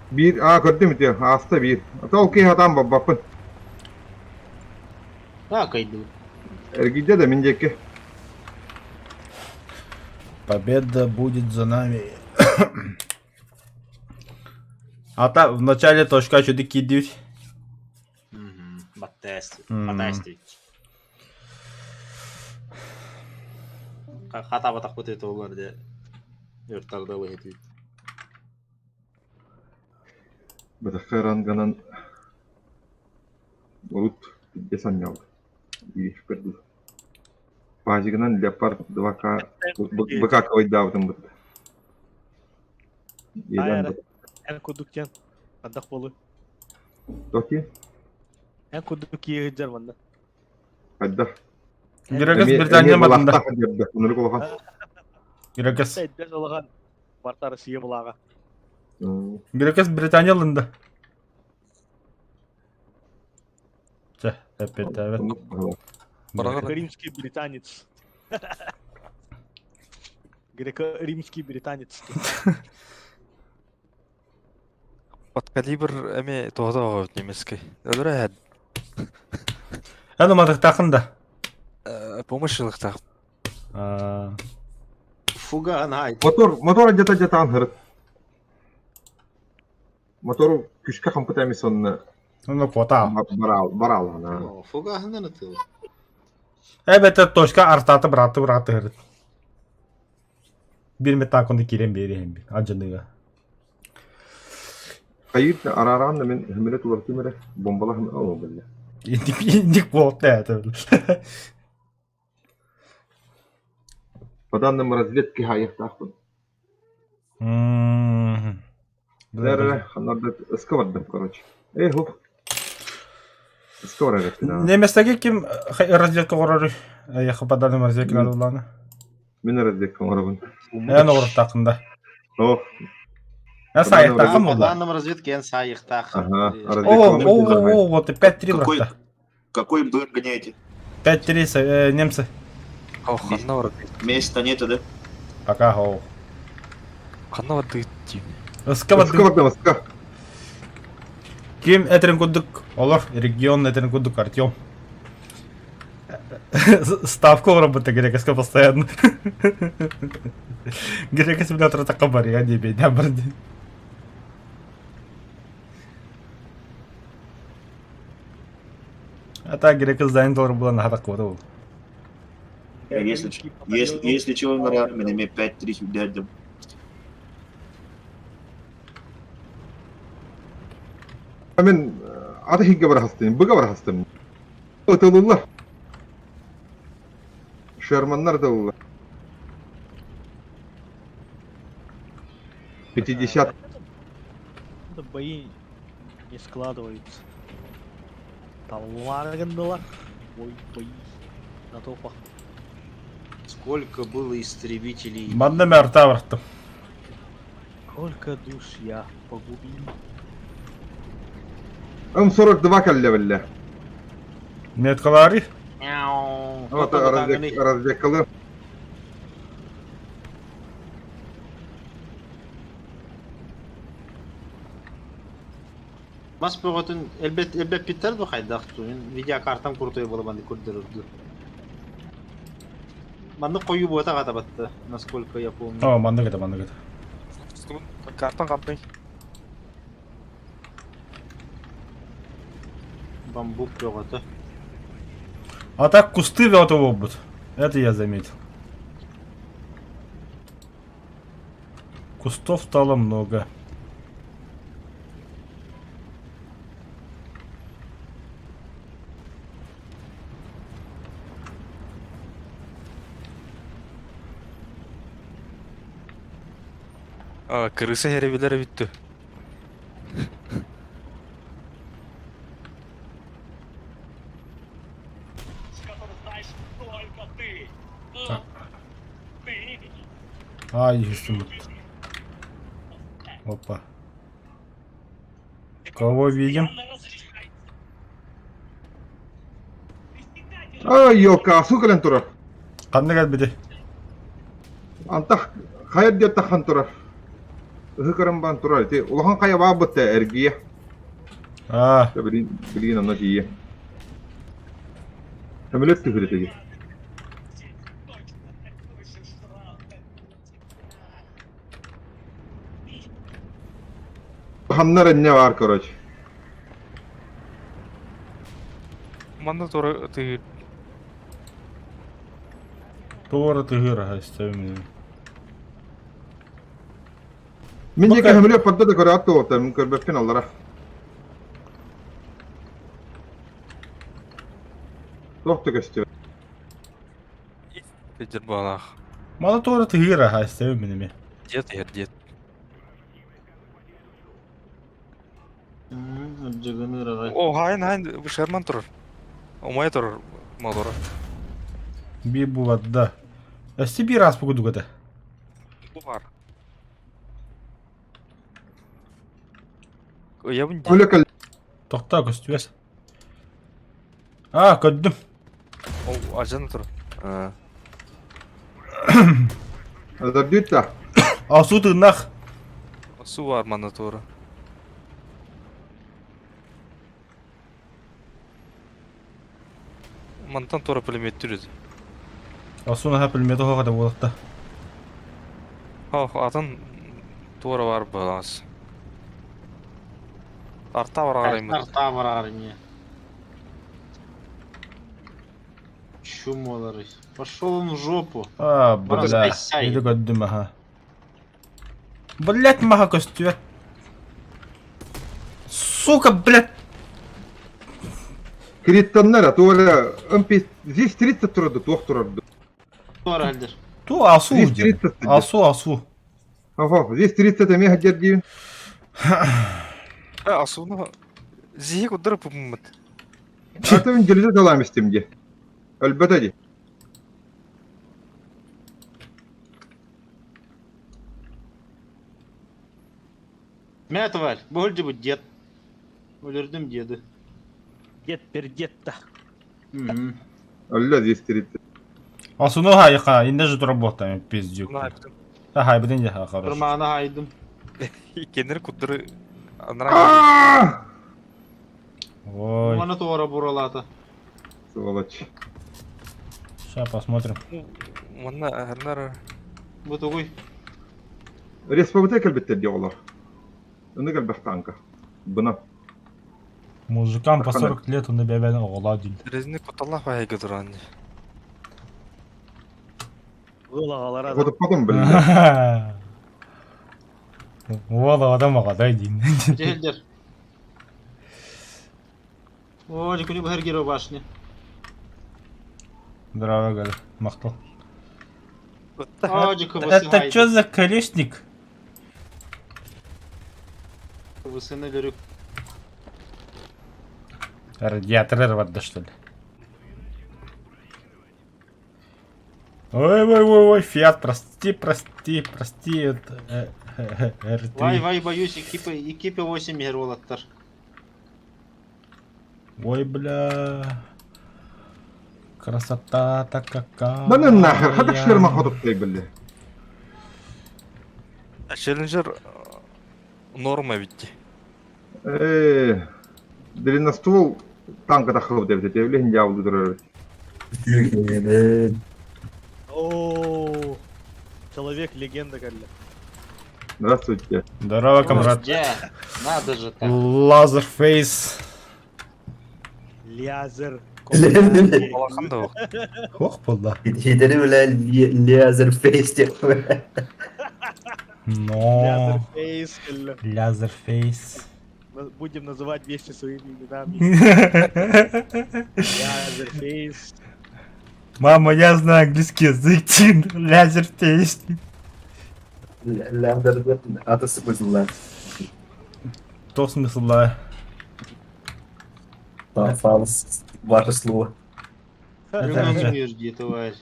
Bir, kırdım ite, hasta bir. Ata okey adam babapın. Ha, кайду. Ergide de minceki. Победа будет за нами. Ата, в начале точка что дики дють. Баттест. Мгм. Баттест. Хата батақ бітеді олар де. Өрттарды өйді. Бıdıkka ranganan Bulut desan yavru. İyi şükürdü. Pajignan Leopard 2K БК koydavdım burada. Айра. Эн кудуктен. Андақ болы. Токи, Эн кудук егіджер манда. hadi. Гирагас Британия мадында. Bunu kolha. Гирагас. Сейдден олаған бартары сие бұлаға. Гирагас Британия лында. Че, опять, evet. Барағыр. Римский британец. Греко-римский британец. Под калибр әме доғады оғай немескі. Өлірі әд. Әну мадық тақында. Помышылық тақ. Фуга анайт. Motor где-то анхырт. Motoru küçük kampı emis onu Ну, кота. baral ana. Фуга ананы тыл. Evet, точка артаты браты гырыт. Bir metakonu kirem beri hem bir. Acınıga. Kayıt araran da men hümele tular kimere bombalar mı o böyle. Индик болотта это. По данным разведки хайыктаахпын. Бәрі ханарды сковордым, короче. Хуп. Скоро ретті. Неместеги ким разведка корары? Я по данным разведки надуланы. Мен разведка орабын. Я орып тақында. Ох. Я сайықтақым По олар. данным разведки, я сайықтақ. Ага. О, вот и 5-3 брата. Какой МДР гоняете? 5-3 немцы. Ау, ханна бар. Места нету, да? Пока хоу. Ханна бар дыйти. Сковордым, ска. Ким этерин кудук? Олар регион этерин кудук Артем. Ставку работа грекоска постоянно. Грекос меня тратака бар, я не бедня барди. А так грекос занятор было на хатаку был. Если чего, на мне 5-3 дядям. Мен аты хигге бар хастым, быга бар хастым. Отылылар. Шерманнар да 50. Это бои не складываются. Талмаргандалар. Ой, бои. На топах. Сколько было истребителей. Манда мерта варттым. Сколько душ я погубил. М42 кәлле білі. Меткалари? Мяу. Вот разведкалы. Бас бөгөтүн элбет питтерди кайдактуу. Видеокартам крутой болуп аны көрдүрдү. Маны коюп бота катабатты, насколько я помню. О, манда кета. Картан каптай. Бамбук бөгөтү. А так кусты вот обут. Это я заметил. Кустов стало много. Крыса херебилер биттү. Ай, есть. Опа. Кого видим? Ай, елка, сука лен тура. Қандай кәлбеді? Антах, хайыр деп тахан тура. Хыкарым бан тура. Те, улахан кая бабытты әргия. А, Білген ана жиye. Әмілет түхірі теге. Ханнар әнне бар, короче. Манда тора ты туора тыгыра хайстайм. Мен жеке әмілет падда да көрі атты оты, мен көрбепкен аллара. Тоқты көсті. педер балах. Мана туора тыгыра хайстайм менеме. Дед. Жыгыны ырагай. О, хайн Шерман турар. Омай турар мотора. Би булат да. Әсті бір ас бұгыды көді. Бу бар. Ябын Өлі кәл. Тоқта көстібес. А, көддім. О, ажаны тур. Әзір дүйтті. Асу тыгнақ. Су бар манда тура. Мантан тура пулемет түреді. Асуна ха пілметі хоқада болықта. Атын тура бар балас. Арта бар қараймын. Арта бар армия. Чум олары. Пошел он в жопу. А, бля. Разбайсай. Иді көддім аха. Блять, маха көстібет. Сука, блять. Криттаннар, туоля здесь 30 турады, туох турарды. Бар әлдер. Ту асу Здесь дер. 30 дер. Асу. Ага, здесь 30 эме хаджар дейін. Асуна зиһи куддара пуммат. Атын jelide dalam istemdi. Elbette de. Мә тварь, бөлді бұ дед. Өлірдім деді. Дед пердетта. Öyle здесь 30. Асуну хайка, инде же работаем, пиздюк. Хай биден же хорошо. Тұрмағына хайдым. Кенер куддара анара Aaaa! Ой, Оны туора бұралаты. Сволочь. сейчас посмотрим. манна анара Бұ тұғый. Республика elbette diyorlar. Onu gel tanka. Buna. Мужикам по 40 лет он бебен оголадил. резни коталла хайга дуран. Ол ағалар адам. Вот потом, блин. Вала адам агадай дейін. Желдер. О, жүкіні бұхар керу башыны. Здорово, Галя. Мақтал. О, жүкі бұсы Это хайды. чё за колесник? Бұсыны лүрік. Радиатор рвать, что ли? Ой, Фиат, прости. Это, Вай, R3. боюсь, екипе 8 ер олаттар. Ой, бля. Красота-то какая. Bana nahir. Hadi şerma hoduk değil bildi. Челленджер норма видти. Длинноствол танка тахылып деп тетевле хинде алды durur. О, человек-легенда, Галля. Здравствуйте. Здорово, комрад. Надо же так. Лазерфейс. Лязер. Алахан да. Хох полда. Хидери белән лазер фейс деп. Но. Лязерфейс, Галля. Лазерфейс. Будем называть вещи своими именами. Лязерфейс. Мама, я знаю английский язык. Лазерфейс. Лазер аты смыслы. То смысл, да. Фалс ваше слово. Рюман мирди, товарищ.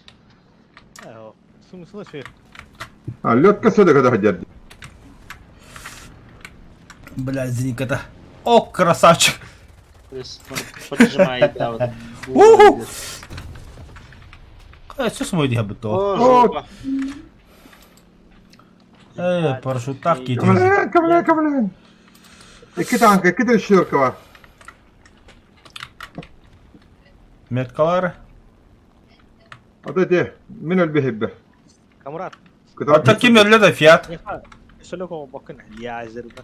Смысл шеф. Лётка сюда когда хаджар. Бля, извини-ка-то. О, красавчик. Поджимает, да, вот. Уху! Все свой диабетов. О, жопа. Парашютах кетин. Камлян. İki tanka, iki de şirka var. Меткалары. Hadi de, min البهبة. Камрад. Ата ким ерледі Фиат? Неха. Шелеко бакын лязерді.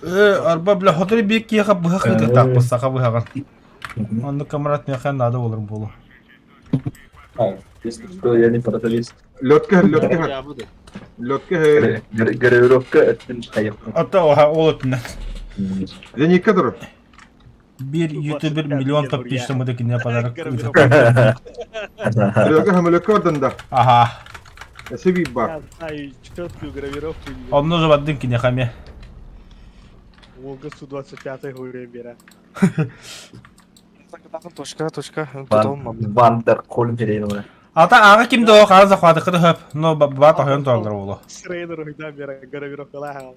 Арба бля хотыры бек киеға бұхақ еді тақпыз сақа бұхаған. Онды камрат меқан нады олар болу. Если что, я не продавец. Лётка. Я буду. Лётка. Гравировка это хайп. Ата оға ол өтінен. Зени кадр. Bir YouTuber milyon подписчикам кіне подарок. Лётка хамлёка ордында. Ага. Себеп бар. Я знаю четкую гравировку. Онны жабаддың кіне қаме. Волга Су-25 уровень бера. Точка. Потом Вандер Колмерин. Ата аға кімді о қаран зақуаты қыды хөп. Но бат охойын тоғылар олу. С рейдер уйдам бера гравировка лаха.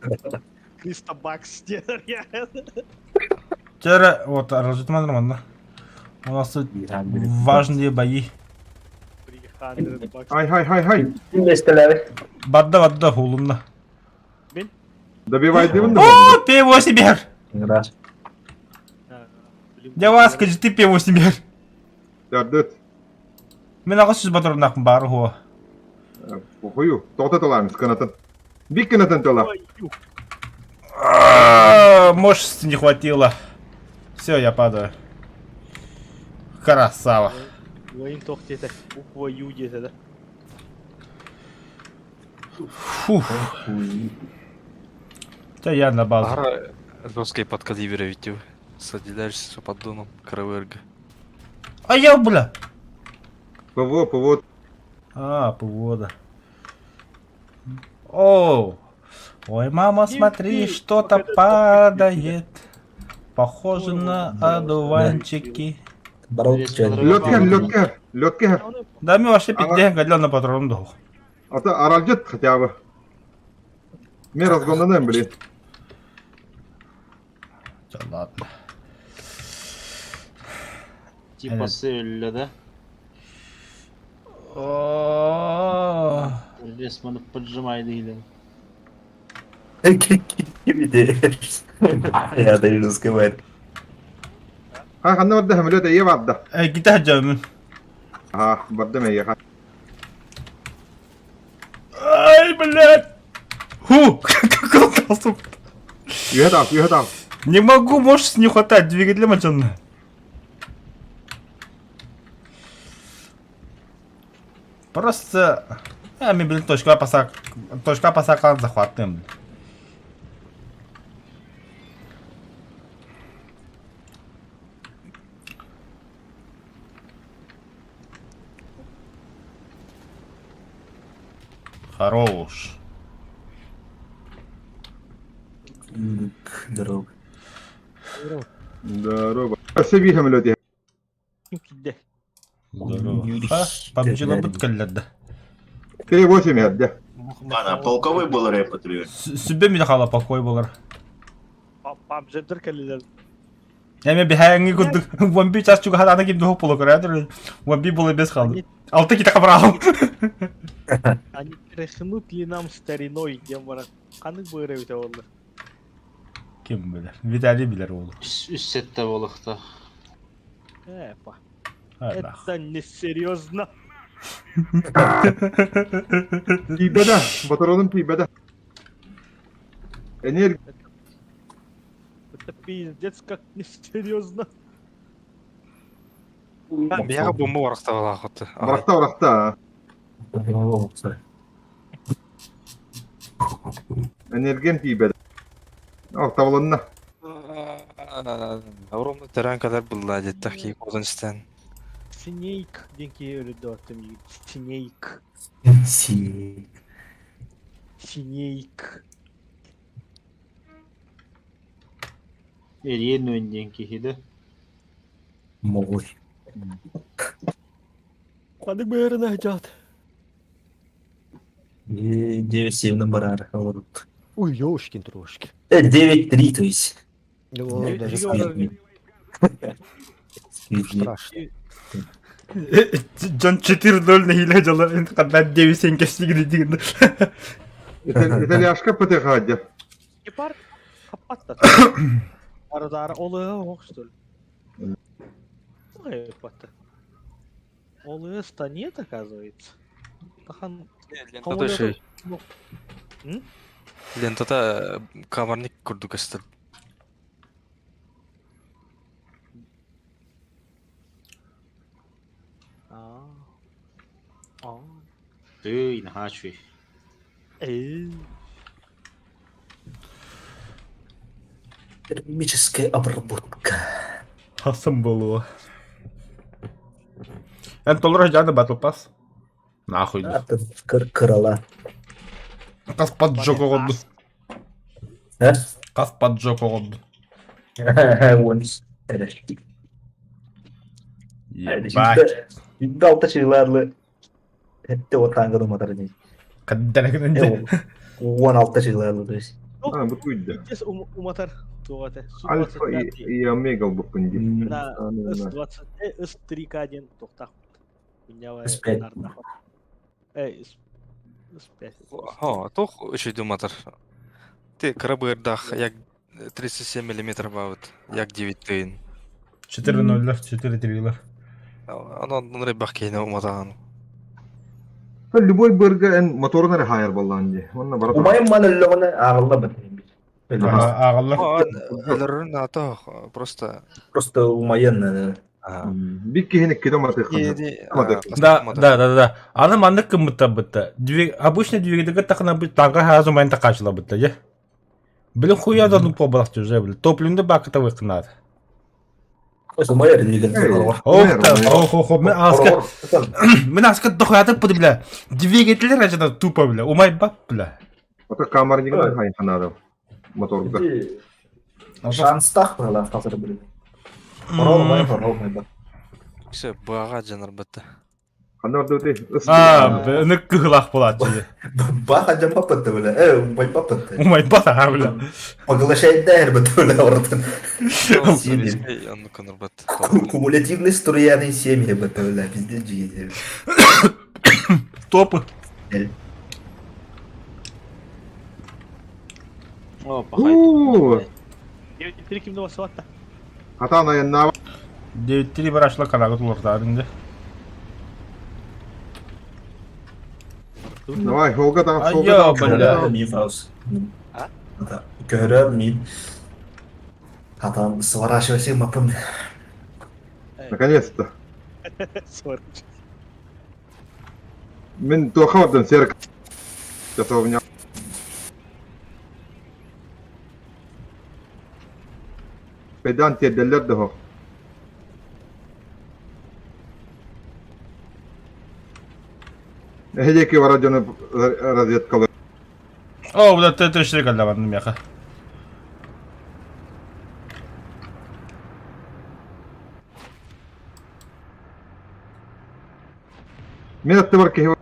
300 бакс дедер я. Чәрі, вот, разжитым анырманна. У нас тут важные бои. 300 бакс. Hay. Местелер. Бадда хулумна. Добивай дивін да. О, П8 бер! Раз. Дева, скажи ты П8 бер. Ярдет. Мен аға сүз батырын ақын бары хуа. Хою, тоқтат аламыз канатын. Бик канатын тола. Мощности не хватило. Все, я падаю. Красава. Ойын тоқты еді. Буква Ю деді. Фух. Хотя я на базу. Жесткий подкалибровитель. Содержишься с поддоном кровырга. А я, бля! ПВО. А, погода. О! Ой, мама, смотри, что-то падает. Похоже на одуванчики. Лёткер. Да, мне вообще пиздец, галёна патрон дал. Ата аралжет хотя бы. Мен разгонданам, блин. Да ладно. Типа өлі да? О, Ресманов поджимайды или. Я даже разговариваю. Ханна варда хамлёта ие варда. гитар джамин. Варда мейе. Ай, блядь! Фу, как он толстый. Юхатав. Не могу, может не хватать двигателя мочённого. Просто... мы, блин, точка посака захватываем. Хорош. Здорово. Здорово. Себе хамлёте. Кимде. Здорово. Победила буткаллада. 3-8 ядда. Ана, полковой был рэп отрыве. Сүбе ми хала покой болар. Пап жендер калилер. Эме бихайңги күдүк. Вамби час чуга хадана ким дохо поло крадыр. Вамби болы без халды. Алты кита кабрал. Они тряхнули нам стариной, дембара. Канык быйрабыта олар. Ким билер? Виталий билер олу. Üst sette bolukta. Па. Hala. Это не серьезно. Пибеда. Батаронun пибеда. Энергия. Это пиздец как не серьезно. Бияга бомба барақтабала ақыты. Барақта. Энерген пибеда. Алтавланна. Ауромда терен кадар бұлла деттақ кейк оғынстан. Снейк деньги өлүдө аттым жигит. Снейк. Снейк. Eriye nönden kihide. Могу. Канык быйрына жат. 9-7 на барар. Ой, ёшкин трошки. 9-3, то есть. Даже страшно. Жан 4-0 на хиле жала. Кадан 9 кестигиди дигин. Италияшка патехадя. Кепар капатта. Арада олы ок что ли? Ой, патта. Олы-ста нет, оказывается. Тахан Лентада şey. Hı? Lentada kamarnik kurduk asıl. Ey, нахачуй. Термическая обработка. Хасым болуа. Эн толыр жады батл пас. Нахуй. Крала. Кас поджог огоду. Кас поджог огоду. Once. Ебать. Далта şeylerle hep de o tangada motorunu. Кадданагын де. 16 şeylerle de. Bu tuydu. Сейчас уматар. Тугате. Альфа и омега букунди. На С-20, С-3К1 тоқтақ. С5. С5. Тоқ үшейді матыр. Те крабырдақ як 37 мм бауыт. Як 9 тыйын. 4-0'lar, 4-3'lar. Онон рыбақ кейіне уматаған. Любой бырга эн моторuna рехайр балланди. Онна барат. Umayım bana logona ağırla batayım. Ağırlar. Өлірін аты просто... Просто umayın. Бик кихиник километр. Да. Аны маны кым бытта. Обычно двигатель такна быть танка хазу майн такачла бытта, я? Блин, хуя да ну побалах уже, блин. Топливный бак это выкнат. Сумайыр деген бар. Мен аска дохуятып буду, бля. Двигатель рачада тупо, бля. Умай бак, бля. Ата камарнигин хайханады. Моторга. Шанстах была қазір білем. Оралмай бар. Все, баға жанар бітті. Қандай орда өте? Нык кыгылах болады. Баха жамап бітті біле. Умай бап бітті. Умай бата, бля. Поглощайдер бітті біле ордан. Онны күнір бітті. Кумулятивный струяный семьи бітті біле. Бізде жиде. Топы. Опа, Ууу. хайт. 9-3 kimde basıyor hatta. Ата анаянна 9-3 бір ашла карагы тулыртарынды. Давай, холга там, Айо, бля. Мин фаус. А? Көріп мин. Атам сворачивайся мапым. Наконец-то. Sorry. Мен тухавдым серк. Готов меня. Педан теделер дохо. Хедеки варадёны разведкалы. О, бля, ты трешли калдаван меха. Мен аттыбарки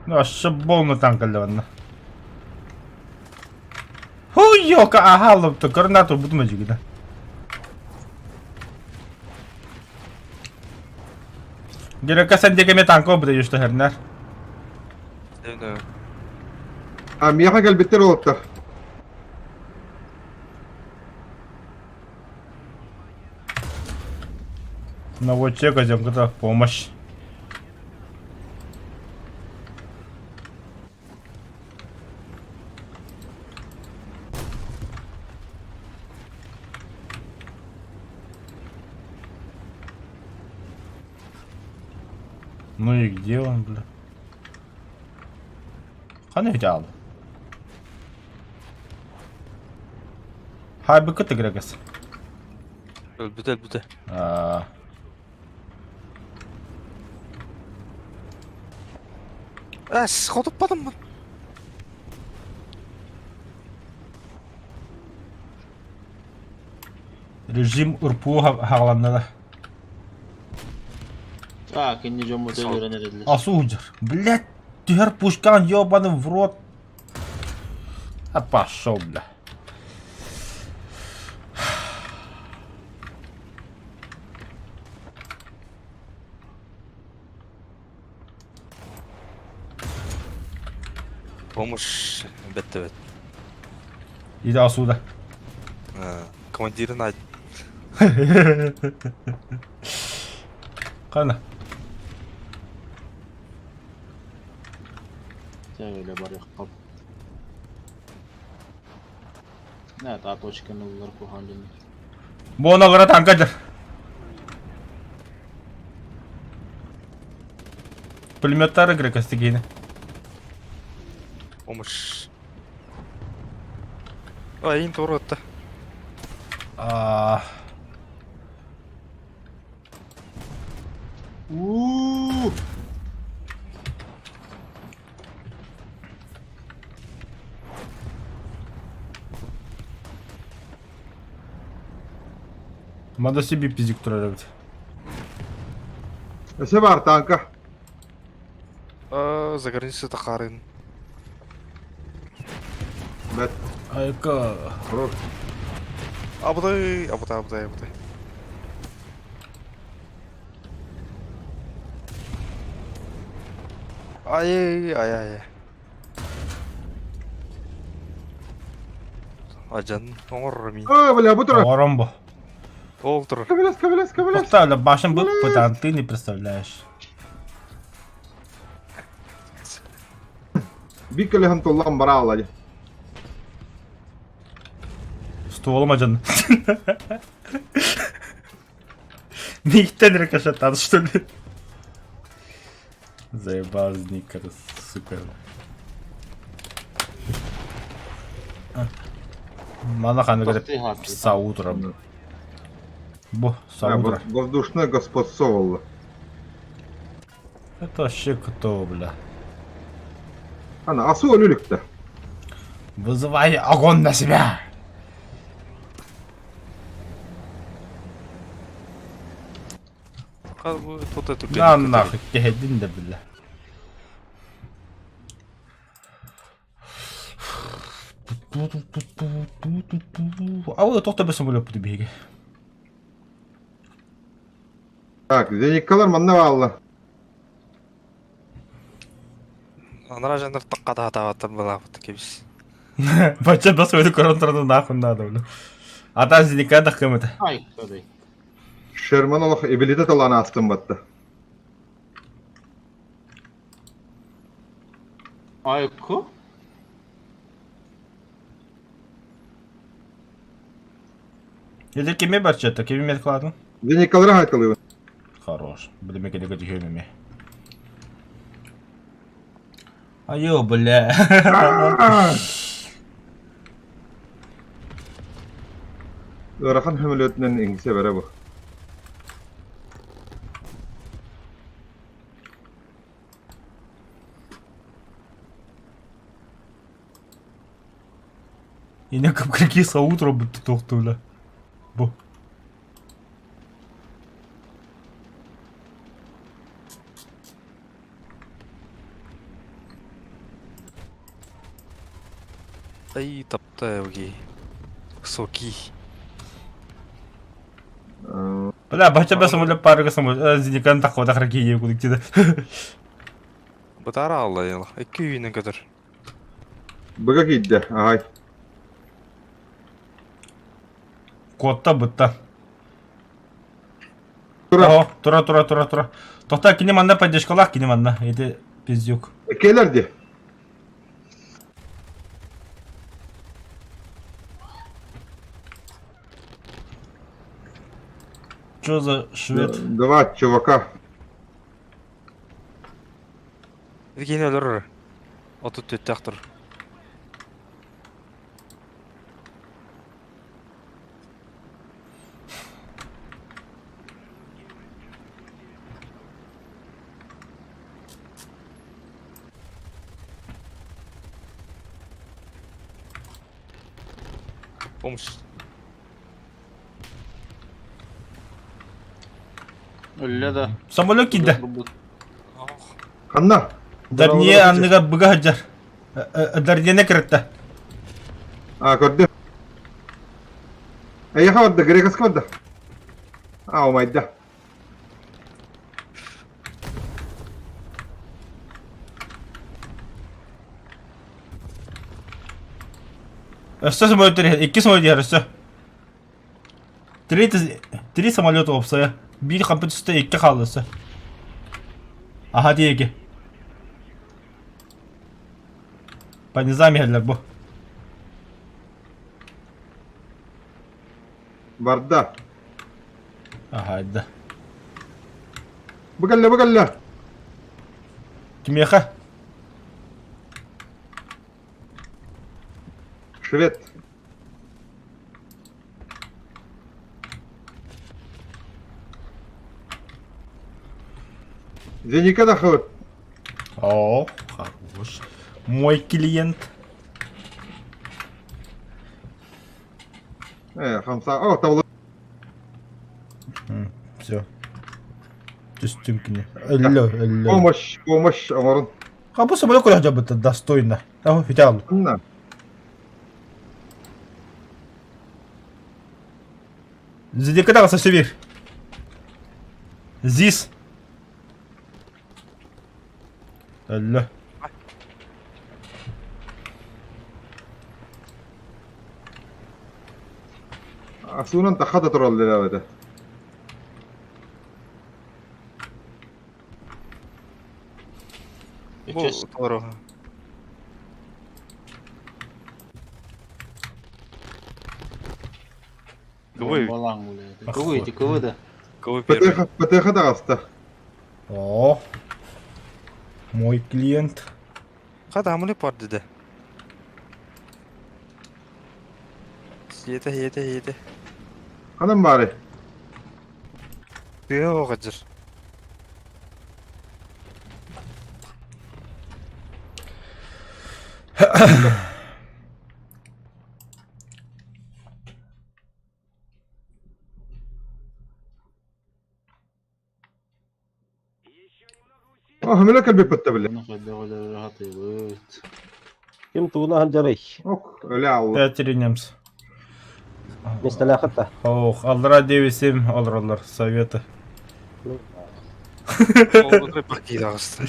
Ну, ошибол там калдаван. Хуёка, ага, то гранату будем жигить, да. Герека sen дегеме танко буде что хернер. мияха келбеттер болуптар. Наводчика жемката помощь. Ну и где он, бля? Ханы взял. Хайбы кыты грегас. Әлбіті. Сходып бадым мын. Режим ұрпуы хағаланды да. Так, inni жомму töylөрөн эделер. Асудер. Блядь, тюхер пушкан ёбаный в рот. А пошел, бля. Помощь бітті бет. Иди отсюда. Командирін айт. Қана. Öyle бар yakal. Ne ta точканы улар кухандын. Буына қара танкадыр. Пулеметтары грекас тегейні. Помощь. Ең торы өтті. Мада себе пиздик тұрарабыды. Эсе бар танка. За границата қарын. Бәт. Айка. Абыдай. Ай. Ажан, оңыр мен. Бля, бутура. Ором бу. Ол тұр. Кабелес. Пухта, бля, башын был пытан, ты не представляешь. Биккеле хантуллан бара алады. Стволом ажан. Никто не рикошетал, что ли? Заебал Никка, сука. Мана хана говорит, Тосты хаты. са утром. Бо, са утро. Воздушное господствовало. Это вообще кто, бля? Ана, асу өлілікті. Вызывай огонь на себя! Тут эту На клинику нахуй, кехедин да, бля. А вы тоқта бір самолет бұды беге. Так, зениккалар манна балла. Анара жандар таққа да атаваттар была вот кебис. Бача бас өйді коронтырды нахуй надо, бля. Ата зеникка да кым это. Ай, кадай. Шерман олық эбилитет оланы астын батты. Айку? Еді кеме бар чатта, кеме мет қыладың? Зениккалар айтылығы. Хорош. Біліме кеде көті кемеме. Айо, бля. Ырахан хөмөлөтінен еңгісе бәрі бұл. Yine kıpkırık savut robotu toktuyla. Bu. Ай, тапта оги. Соки. Бля, бача ба самолет парыга самолет. Зиникан так вода храки ей кудик тиде. Бутара алла ел. 2 үйіне көтір. Бұға кейді, ағай. Котта бытта. Тұра, Тура. Тоқта кине манда поддержкалақ кине манда. Это пиздюк. келерді. Чё за швед? Два чувака. Кейін өлір. Отут төттіқ тұр. Помощь. Өлі да. Самолет кинде. Қанна? Дарния анныга быга хаджар. Дарнияне кірітті. Көрді. Аяқа бадда, грекасқа бадда. Алмайды. Өсті самолеттер, 2 самолет ер өсті. 3 самолет опса. Bir kapıt üstte 2 kalırsa. Aha diye ki. По низам yerler bu. Барда. Aha hadi. Бұғалла. Kim yaka? Швед. Зеника да хават. О, хорош. Мой клиент. Хамса. О, тавлы. Все. Тюстюмкини. Элло. Помощь, Амарон. А bu самолет куда хотя бы достойно. А, хотя Анна. Здесь когда вас север? Здесь. Элло. Асунан тахата турал левете. Үчес. Дорого. Кывы. Балаң өлі. Кывы, ти кывы да. Кого первый? ПТХ да аста. О, мой клиент. Хада амуле пар dedi. Ете. Hanım bari. Yok acır. Hamile kalbi pıttı bile. Bunu koyduğu rahat evet. Kim tuğla hancarı. Ok, öyle Allah. Пятери немцы. Mesela hatta. Ох, аллара 9-7 алралар советы. Bak iyi ağızdı.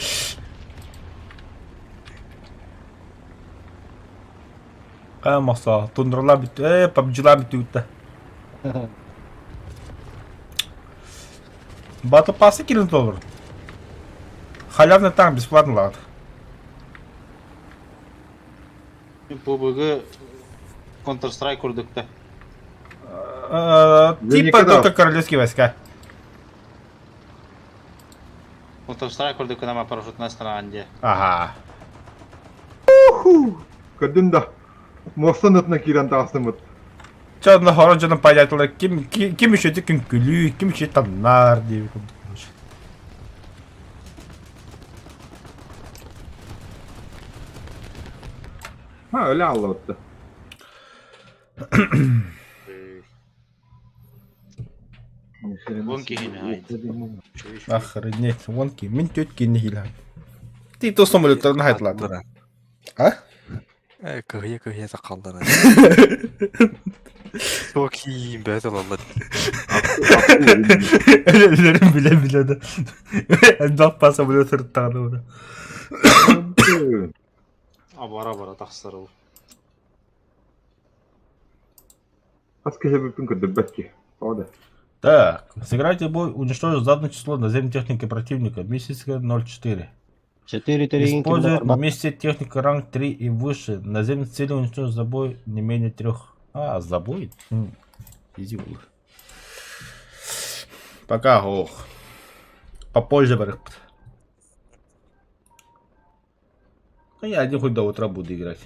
Мақса, тундырлар бітті, PUBG'лар бітті өтті. Батл пасы $1 Халявный танк бесплатно лагает. PUBG Counter-Strike kurduk da. Типа никогда. только королевские войска. Counter-Strike kurduk ama парашютная стороне. Ага. Kadın da. Mostan atına kiran tasımıt. Чё, хорон жана понятно, ким еще эти конкулю, ким еще танар, диви. Ha öyle Allah attı. Гонки геняет. Охренеть, вонки, мен тетки не хилан. Ты то самолеттарын хайтлады. А? Кыгыя тақалдана. Çok iyiyim be Allah. Ölülerim bile de. Dappa samolеттарын тағды оны. Абара тақсыр ол. Аскеже bütün кырдыбатки. Ода. Так, сыграйте бой, уничтожить заданное число наземной техники противника. Миссия 0.4. 4-3 Использует вместе техника ранг 3 и выше. Наземные цели уничтожить за бой не менее 3. А, за бой? Изи было. Пока, ох. Попозже, барых. Ну, я один хоть до утра буду играть.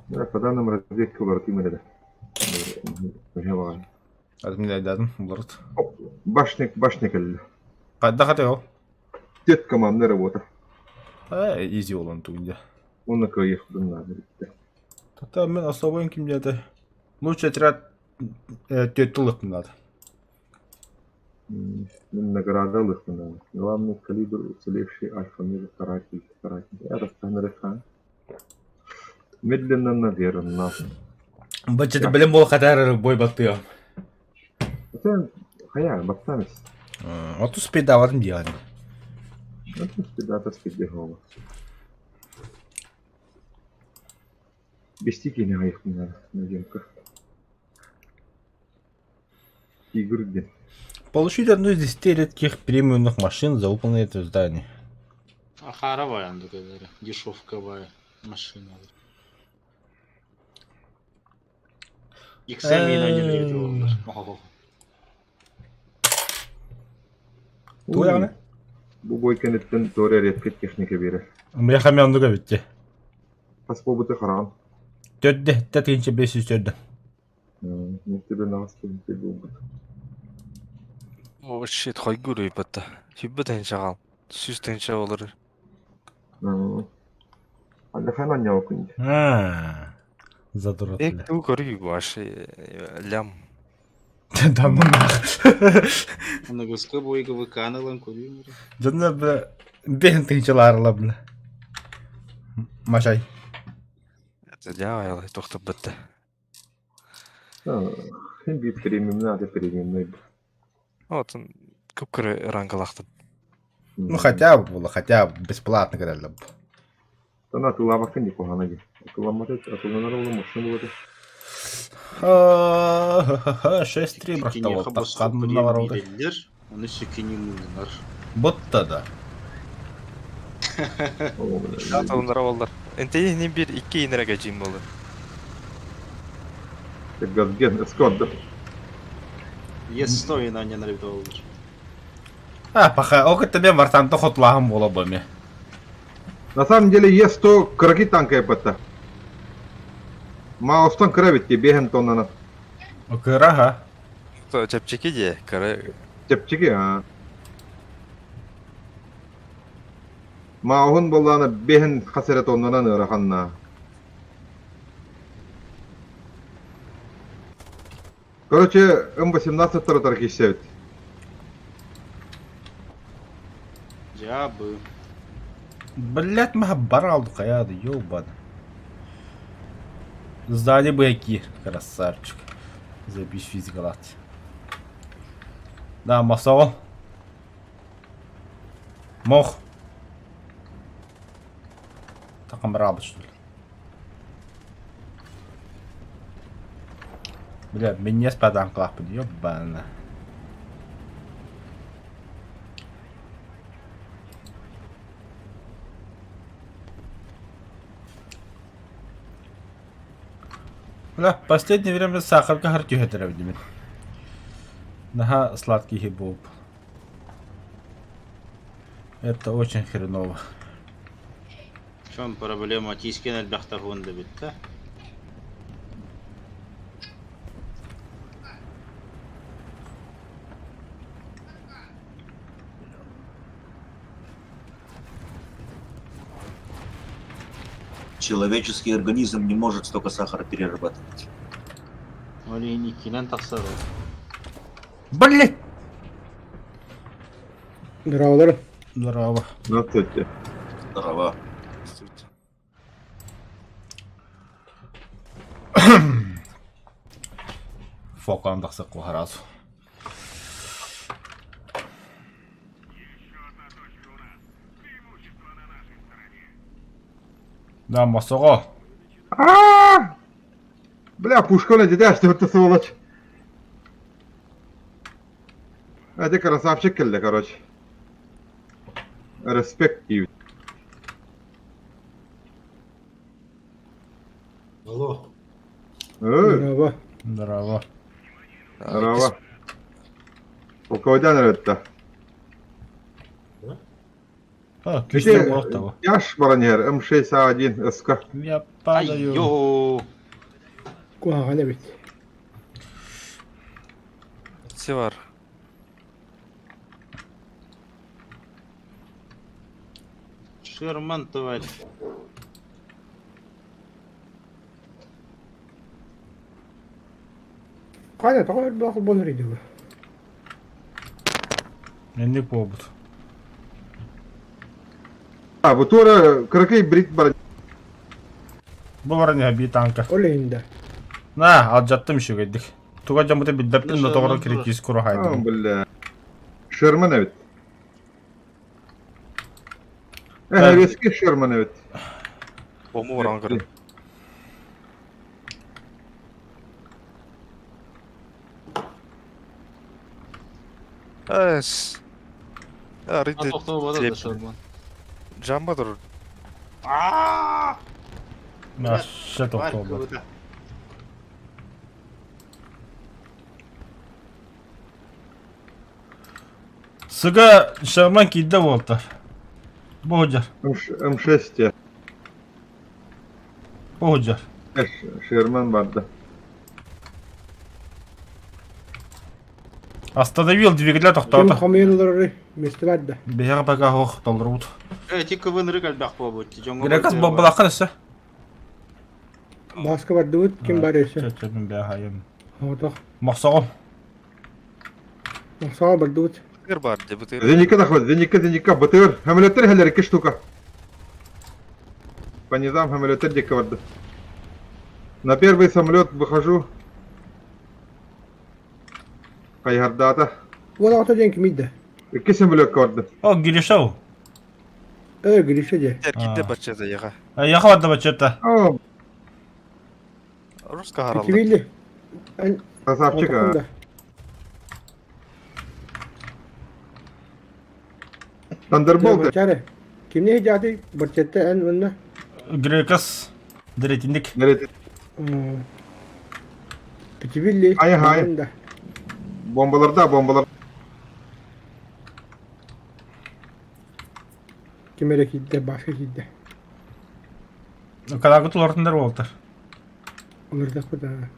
Ya kadanım разведка var timine de. Жевал. Отменять дадым, Лорд. Башник элли. Когда хотел? Тет командная работа. Изи он тут где. Он на кое надо. Там мен особеньким где-то. Лучше отряд тетулых надо. Наградал их надо. Главный калибр уцелевший альфа-мир старатель. Я расстану хан. Медленно, наверное. Бачыты білім бол қатары бой баттыгам. Sen hayal baksanız. Оту спидаватым делаем. Это спидата спиддегова. Без тики не аих надо, надемка. Игры. Получить одну из 10 редких премиумных машин за выполнение этого здания. Харовая анда kadar. Дешевковая машина. XM $7 Ту яғына? Bu boy kenitten doğru redket teknike biri. Мне хамяндыга битти. Pas bu butu karan. Төдді, тәтінші 500 төдді. Nefti bir nasıl bir bu butu. O shit koyguru batta. Hibbe tenşagal. Süs tenşa olur. Hadi hemen ne okuyunca. Задурат. Ek tu koruyu başı lям. Да мынах. На гуска бойга выканылан көрüyor. Жана бі бен тыңчыларыла білі. Машай. Ya ayol to'xtab bitti. Hem bir premium надо premium. Вот он көпкірі рангалақты. Ну хотя бы было, хотя бы бесплатно когда-то. Она тулава как непогано. Тулама-то, а тулама было машина было. 6-3 братовал. Так, навороты. Onu sükenimler. Будто да. Аталындар авалдар. Энтейнен bir 2 инерге жим болы. Газген, эскорт. Есть oyunu oynanır bir de olur. А, пока, о, тебе вартанты хотлахым бола бами. На самом деле Е100 кыргы танка епетті. Маустан кыра битти, 5 тоннаны. Окырага. То чепчики де, кары. Тепчики, а. Маухун болланы 5 хасыры тоннынан ыраханна. Короче, М18 тұрытар кешсевет. Cevabı. Блять, мы баралду каяды, ёбан. Сзади бэки, красавчик. Забись физгалат. Да, масол. Мох. Таком рабы, что ли? Бля, меня спадан клапан, ёбана. Бля, в последнее время сахарка хартю хетеревдимит. Нага сладкий хибоп. Это очень хреново. В чем проблема? Тискен әлбәхтә фонда бит, да? Человеческий организм не может столько сахара перерабатывать. Олин икинен тақсар ol. Блять! Здраволар. Здорово. Здравствуйте. Здорово. Фокан дақсақ қоғаразу. Да, масоға. Бля, пушка на дедя, что это сволочь. Это красавчик келді, короче. Респект дивит. Алло. Здорово. Здорово. Здорово. Полководян это. А, күйістер болып та бұл. Яш баранер, М6А1 СК. Я падаю. Айо. Куаға бит. Севар. Шерман, товарищ. Қайда тағыр бір ақыл болыр еді бұл. Енді побыт. А, bu tuğra kırıkı Brit barın. Бұл баран би танка. Оле енді. На, ал жаттым еще кайдық. Туға жамыты білдәптін да тоғыры керек кес құру Tamam хайдым. billa. Sherman evet. Ben- Eski Sherman evet. Бому варан кары. Эс. Арыды. Тоқтау бада да Шерман. Жамба тұр. Aaaa! На, ше тоқтау бар. Сыға шаман кейді болтар. Бұғыджар, M6 ya. бұғыджар. Sherman vardı. Остановил двигателя Кем тоқтауды. қамиылары месті бәдді. Беяға бәға хоқ толдыруыд. Тик кыбынырык әлбәқ болбут. Грекас бомбалақын өсі. Басқа бәдді өт, кем бар есі. Чөтчөдің бәға хайым. Отақ. Мақсағым. Мақсаға бәдді өт. Тыр бар, де бұтыр. Зеника доход, Зеника, БТР. Хамилетер хелер 2 штука. По низам хамилетер дика vardı. На первый самолет выхожу. Kayhardağda. Ол ата ден кемейді. 2 самолет vardı. О, гиришау. Гіріші де. Теркиде баччада яға. Яқа барды бачетта. О, Руска харалды. Кемейлі. красавчик ha. Thunderbolt. Бачары. Кемне хиджаты бачетті ән өнна. Грекас. Діретіндік. Nerede? Петибилли. Ай, ай. Бомбалар. Кемере кийде, башка кийде. Калагыт олортундар болтар. Оларда куда.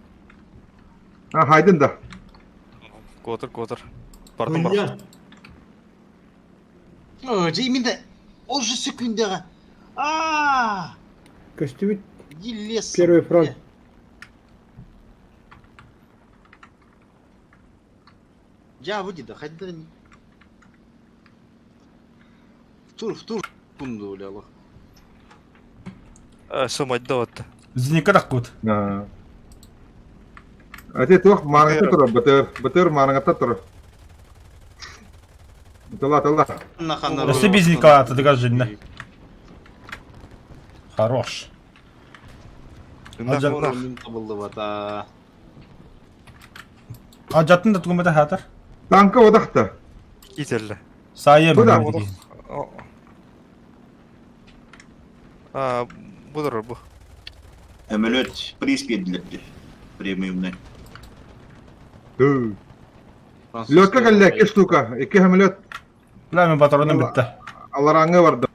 Хайдын да. Котыр. Бардым бар. Жейминде. Ол же секундага. А! Көстүбүт Елес. первый фронт. Я выйди, да хоть да. В тур кунду уляло. Сом айтда батты. Зиника даккут. Ате тух маңата тұр, бытыр маңата тұр. Тыла. Если бизника ты докажи. Хорош. Нахуй. Булды бата. Ажатын да тугумета хатар. Танка одақты. Кителли. Сайы Bu da мені. Budur bu. Эмулет приспедлерді. Премиумный. Лётка кәлі 2 штука, 2 хәмілет. Ла мен патроным битті. Алараңы барды.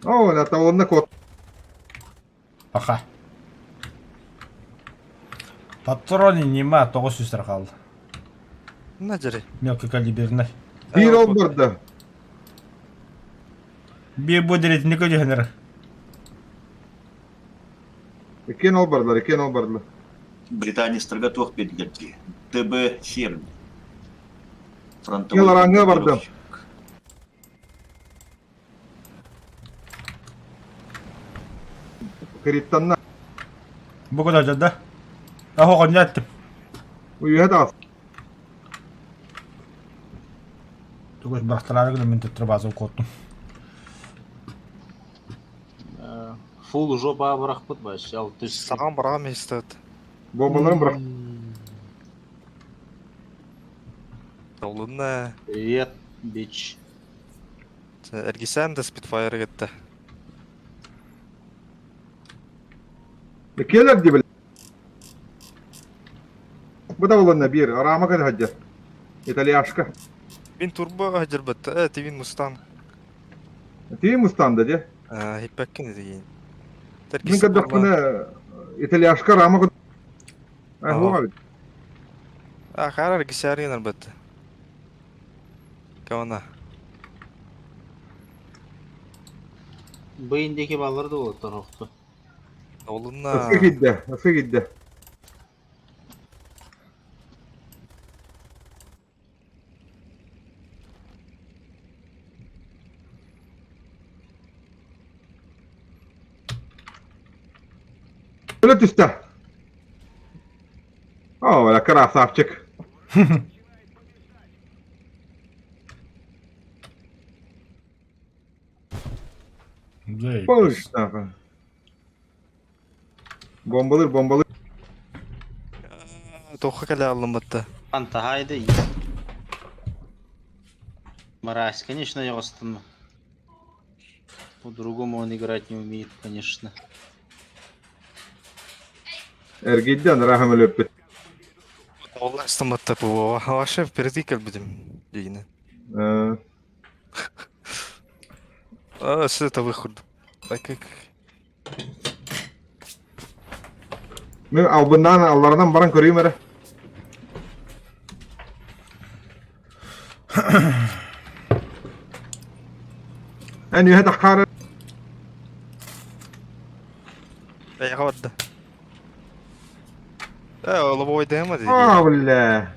О, это он код. Аха. Патроны нема 900 лira қалды. На жарай. Мелкий калиберный. Bir ol барды. Bir bu direkt ne kadar henere. 2 ol бардылар, 2 ol бардылар. Британия строготох петлерді. ТБ Серн. Алараңы барды. Криттанна. Bu kadar cadda. Aho konya attım. Uyuya da. Tukuş bıraktılar gülüm ben tutturup azı okuttum. Фул жопа бырақ бұд баш. Ал түс. Саған барам естет. Бомбаларын бırak. Олунна. Привет, бич. Эргисен де спитфайр кетті. Keler gibi. Bu da olanla bir. Arama kadar hacca. İtalyaşka. Вин турбо хажыр бітті. Тивин мустан. Ти мустанда де. Хиппеккен деген. Min kadar bunu İtalyaşka rama kadar. Ага. Abi. Харар гисяринар бітті. Кавана. Бейіндегі балар да болды тұрақты. Олунна. Nasıl gitti? Öyle üstte. О, öyle krasavчик. Зей. Boş tarafa. Bombalır. Тоққа кәлі алым бітті. Антахайды. Мразь, конечно, я остану. По-другому он играть не умеет, конечно. Ergiden rahmet öpüt. Олар астым бітті бұл. Ваша впереди кәл бідім. Дегені. Сіз это выход. Ben bundan Allah'dan baran göreyim hele. En iyi takar. Аяға барды. Олы бойды ема дейді. Vallahi.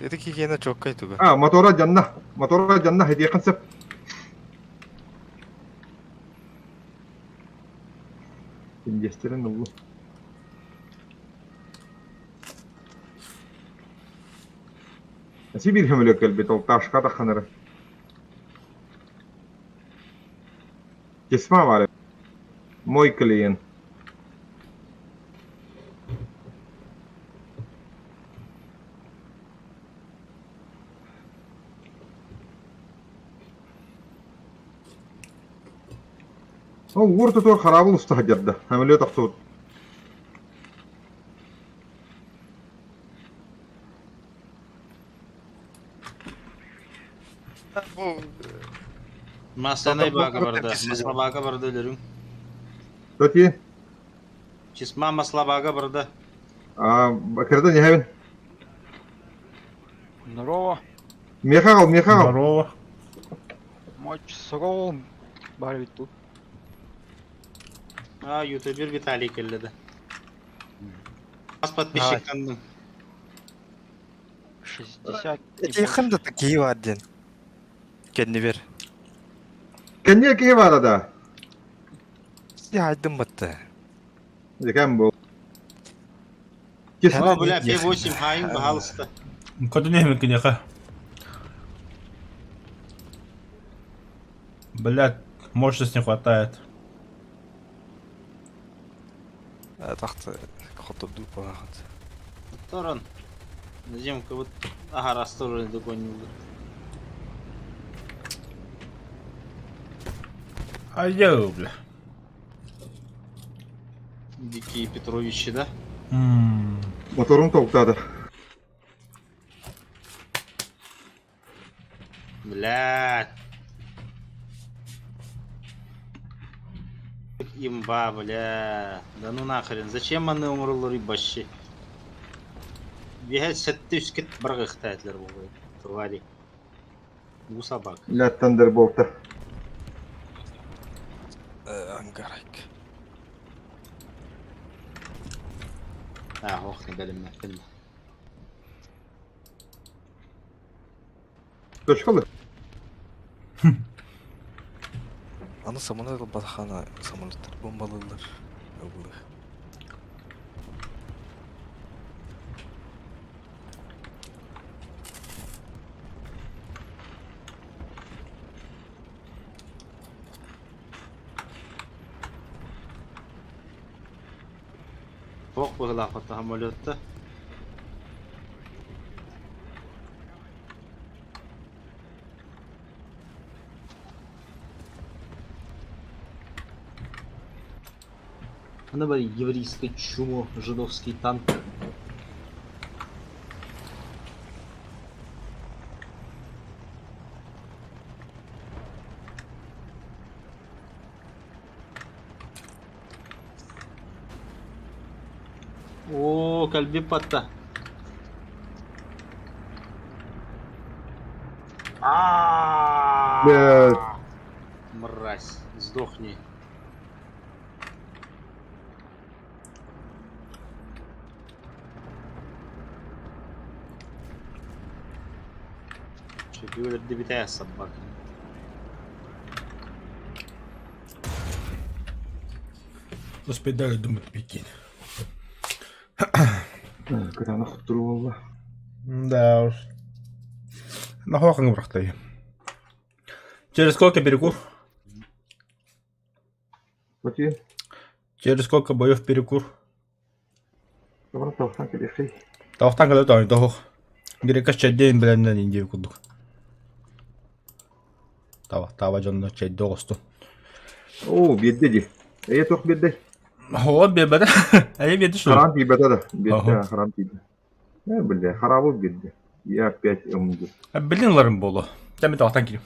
Еді кекені çok кайтуға. Motora canna hediye kınsıp. İngilizlerin oğlu. Nasıl bir hümülük elbette o taşka da kanırı. Kesma var. Moj klient. Ол ур тутур харабыл уста хаджарда. Хамелет ахтут. Бу Масленай Тотал бага бу барда. куртен Масла кесежем. бага барда өлөрүң. Тоти. Чисма масла бага барда. Бакырда не хавин. Здорово. Мехагал, мехагал. Здорово. Матч сокол. Бар бит тут. Ютубер Виталий келледі. Аз подписчиктандым. 60. Yakında такие варден. Kendi ver. Кенне ки бар да. Я айдым батты. Декем бу. Ама, бля, P8 хайын бағалысты. Куда не хмик неха. Блядь, мощности не хватает. Тақты қоты дупа. Торон. Наземка вот... Ага, расторон догонил. Айо, бля. Дикие Петровичи, да? Моторун токтады. Блядь. Имба, бля. Да ну нахрен. Зачем они умрулар ебащи? Бегать сәтті үскет бір қықтайтлар болғай. Твари. Bu собак. Ля Тандерболта. Ангарайк. Ох, не дали мне фильм. Точкалы. Аны самолет батахана самолеттер бомбалылар. Өвілі. Фок бұғыла қоты самолетті. Она говорит, еврейское чумо, жидовский танк. О, кальби пата. Блядь. Мразь, сдохни. Что говорят, дебитая собака. Успею думать, прикинь. Кыраны хуттуру болла. Да уж. Нахуй брахтай. Через сколько перекур? Тоти. Через сколько боев перекур? Собран тавсан келешей. Тавтан когда тауын тохук. Грекаш чаддейн біләннен индеу күрдік. Тава жонно чадды оғысту. О, бедде ди. Тох бедде. Вот бебеді. Әйе беді шу. Харам тибета да. Бедде Ага. харам тибе. Бля, харабы бедде. Я опять умды. Білін ларым болу. Тәмі тавтан келем.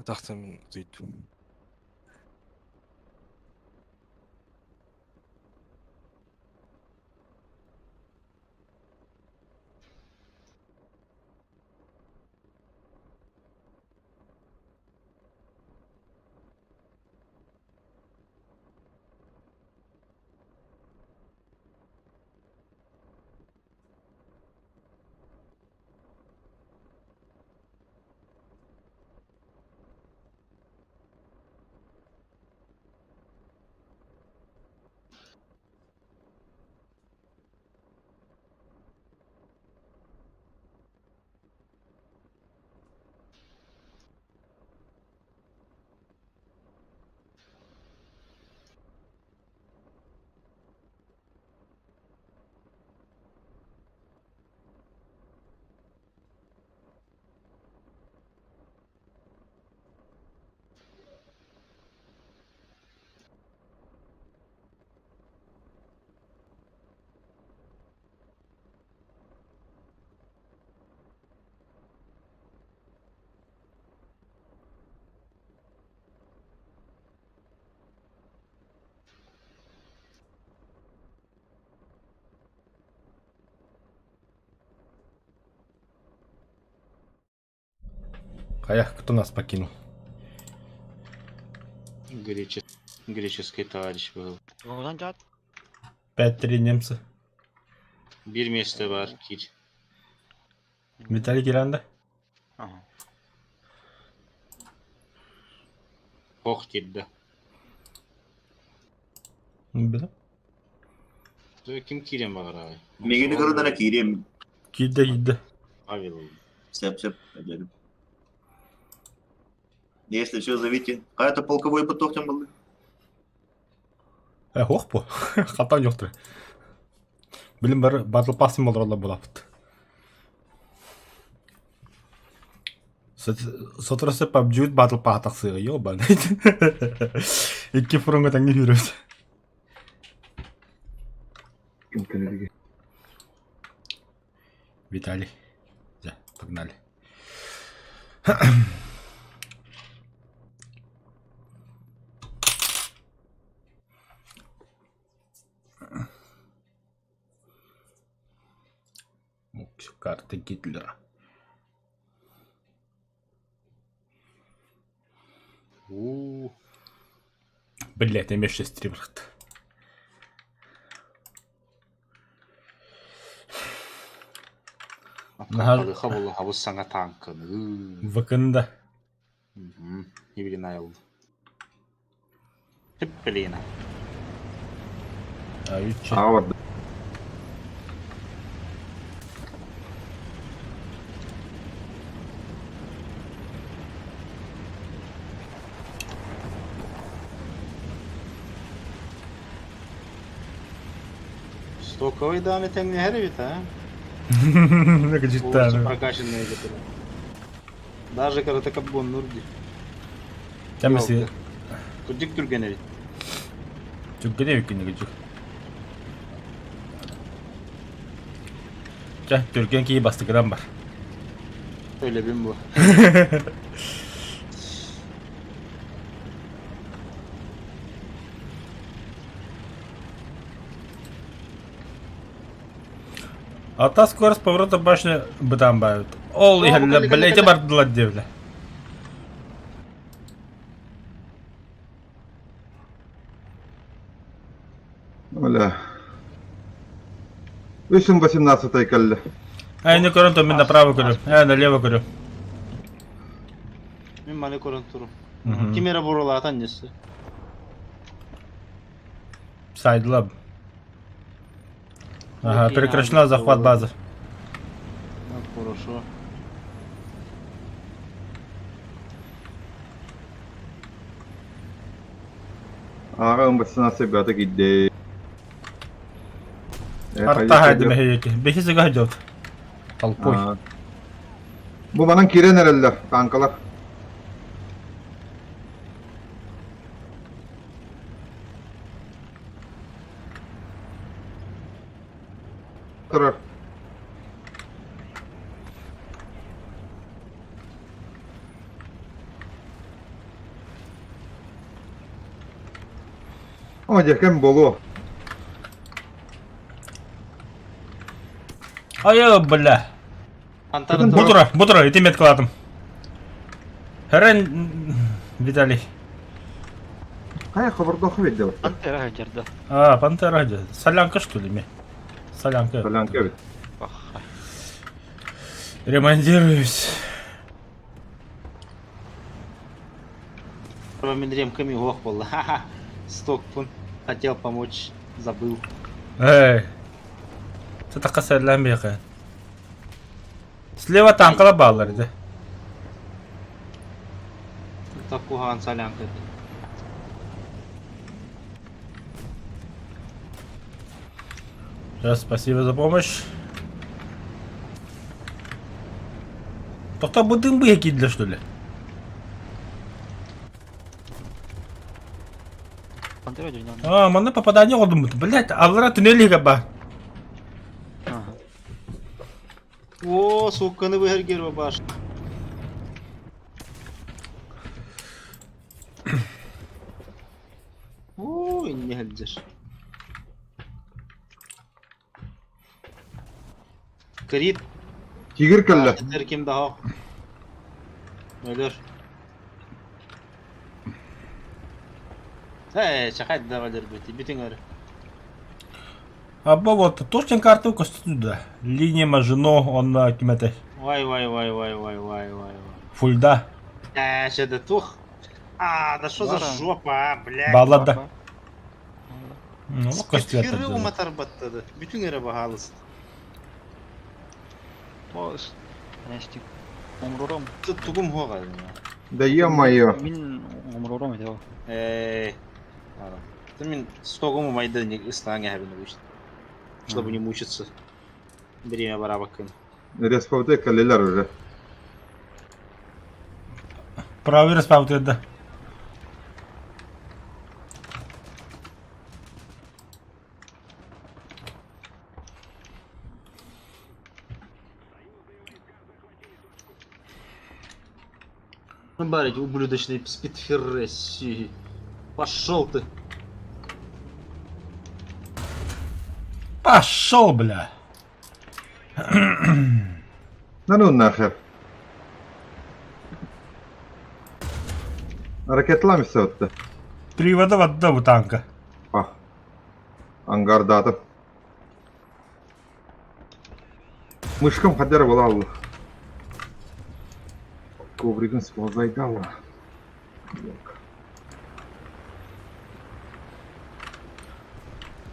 Атақтан дуйду. Кто нас покинул? Греческий товарищ был. Одан жат. 5-3 немцы. Bir место var Kir. Виталий Гиранда. Ага. Hoch girdi. Bilmem. Kim Kir'e bakar abi? Megini kırıdana kireyim. Giddi. Abi oldu. Сеп. Эдерим. Если что, зовите. Какая-то полковой поток там был. Ох по. Хатан жоқтыр. Білім бәрі батыл пасын болдыралар болады. Сотрасы PUBG батыл патақ сыйғы, ебан. Екі фронға тәңге жүреді. Мүмкін Виталий. Да, погнали. Карта Гитлера. Блять, я меч стримерт. Havuz sana tankını. Vakında. Birbirine ayıldı. Hep bileğine. Ayıcı. Ağa vardı. Стоковый даме теңне хервит, а? Ne kadar Полностью cidden. прокачанные которые. Даже когда ты кабон нурди. Temesi. Kudik Türk'ene bit. Çok gene yok yine gıcık. Türkiye'nin iyi bastı gram var. Öyle bir bu. Ата скорость поворота башни бытам бают. Ол ихалла блять бардылар девле. Öyle. Вышим 18-й калле. А я не курю, то мен направо курю. Я налево курю. Мен мали корон туру. Мгм. Кимера бурала атаннесі. Side lab. Ага, Окей, прекращена ладно, захват ладно. базы. Хорошо. Ağa 18 bata gitti. Arta haydi mehiyeki. Beşi sigah jot. Alpoy. Bu bana kire nereler kankalar? Durur. О, декем болу. Ай, бля. Антарын Бутура, ити меткаладым. Херен, Виталий. Кая хабардоха ведде вот. Пантера жерде. А, пантера где? Солянка что ли, мне? Солянка. Солянка бит. Баха. Ремонтируюсь. Мен ремками ох болды. Ха-ха. Стокпун. Хотел помочь, забыл. Эй. Ты так касаешься бега. Слева танк лабалар, да? Так куган солянка. Сейчас, спасибо за помощь. Тоқта будың бы якидлер, что ли? Пантера жерде. А, мана попадание oldu. Блять, аллара туннелиге ба. Ага. О, сукканы бергер баш. Ой, не гелдер. Крит. Тигр калла. Ким daha? Ölür. Şaka da ölür bütün ölür. Абба вот, точно карту костюда. Линия Мажино, он на кимете. Вай. Фульда. Ще да тух. Да что за жопа, блядь. Баллада. Ну, костюда. Спитфиры уматар баттады. Bütün yere bahalısın. Бос. Нести. Омрором. Тугум хоға. Да ё-моё. Мин омрором иде. Ты мен стогому майды не ыстаңа хабины бұшты. Чтобы не мучиться. Время бара бакын. Республика каллелер уже. Правый распаутый, да. Ну, барить, ублюдочный спитфирреси. Пошел ты. Пошел, бля. Да ну нахер. Ракетламisa отты. Привода вода у танка. Ангарда атып. Мышкам хадер бола алды. Ковригін смолзайды ала.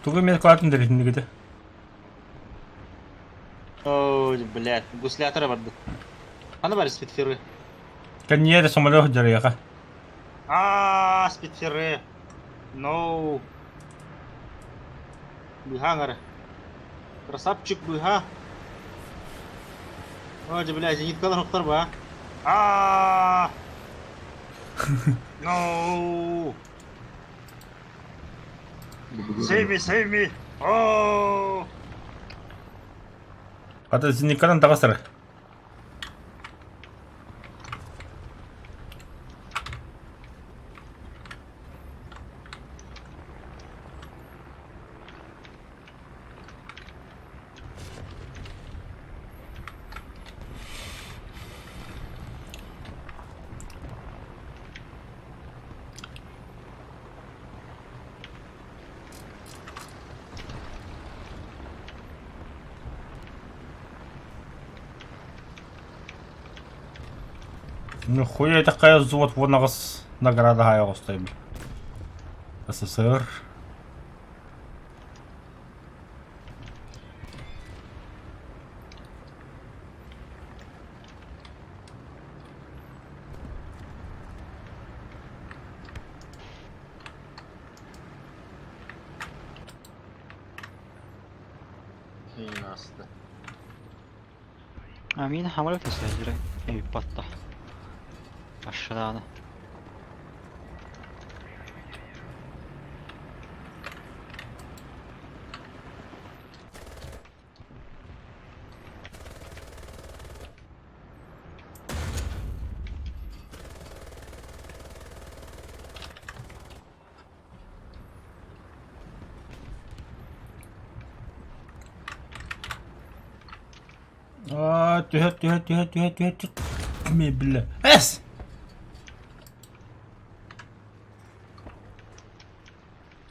Тугы мен кладым дәретін дегеді. Ой, блядь, гуслятора барды. Аны бар спитфиры. Каньере самолет жарыяға. Спитфиры. No. Быха аңары. Красавчик быха. Ой, блядь, зениткалар оқтар ба. No. Save me. Oh. Аты зеникадан тағасыры. Ну хуя такая взвод вон нагас награда хая остайбы. СССР. Nasıl? Мин хамалет сәҗре. Эй, патта. Aşağıda. Тихо. Бля. Эс!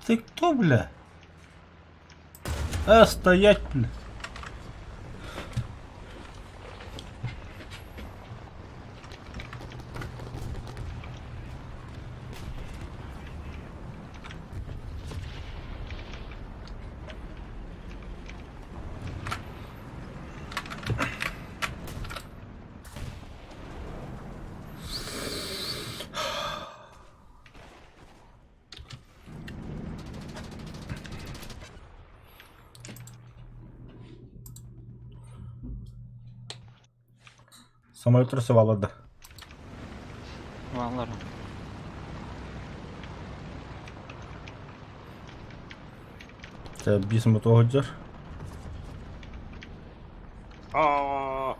Ты кто, бля? Стоять, бля. Самолет рисовала. Vallahi. Це бісимо того дзер. Aa!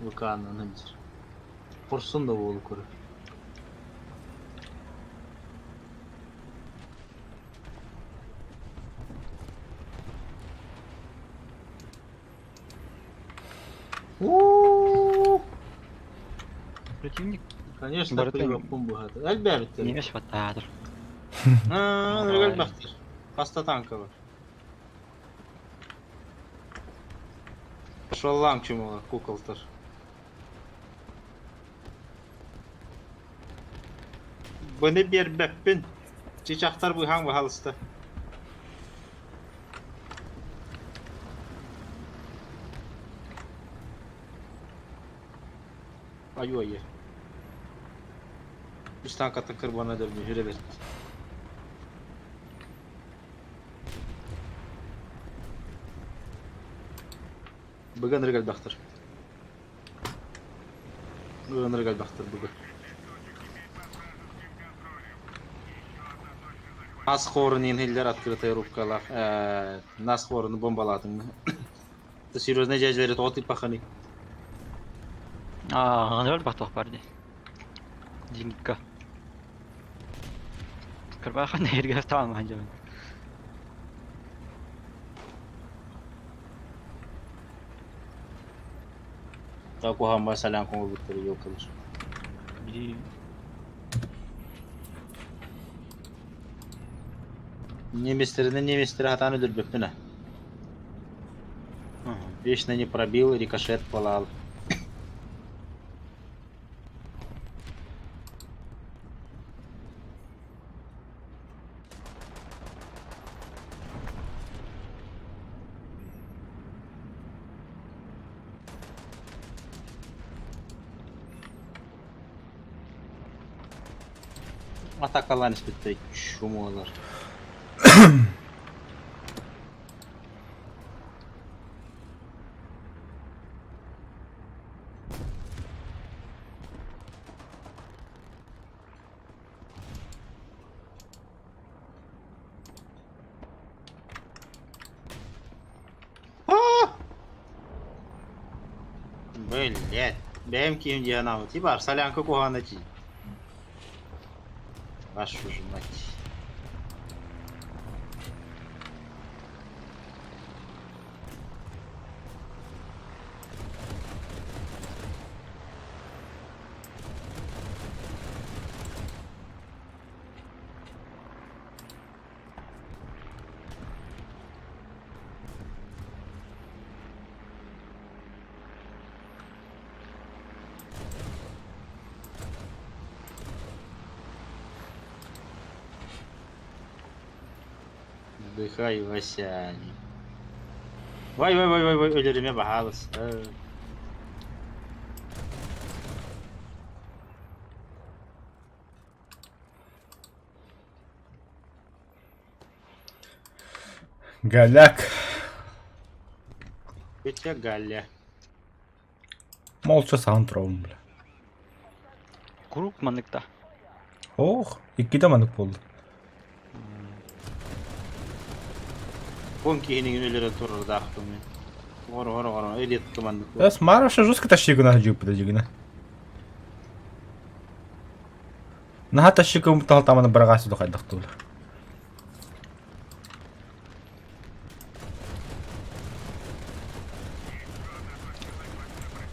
Vukana nedir? Kursun da bol kuru. Противник Конечно, Бартын. привыкпун bu hadi. Elbette. немес ватадыр. Elbette. Hasta tanka var. Пошел лам чему куколтар. Bunu bir beppin. Çiçekler bu hangi halista? Ayı. Üstten katın kırbana dönmüyor. Hüre ver. Bugün regal baktır. Bugün. Nas хорын инхиллер открытая рубкалар. Нас хорын бомбаладың мı? Ты серьезно жай жібереді отып бақаны. Ғаныр бақтық барды. Динка. Кірбақын ерге тамам жабын. Какухан басалян коңыр бүттірі ел кылыш. Неместері хатаны дүрбеппіні. Вечно не пробил, рикошет полал. Атакалан испытать шумолар. Блять, бэм ким дианамы. Типа, солянка куханати. Вашу же мать. Вдыхай, Васяни. Vay, ölürüme bahalız. Голяк. Петя Галя. Молча саундтроун, бля. Круг мандыкта. Ох, икки тамандык болду. Вон киһинигин өлөрө турар даахтым мен. Ора, элет командык. Эс Мараша жестко тащигына жип подожигина. Наха тащигым таманы барагасы дохайдык тул.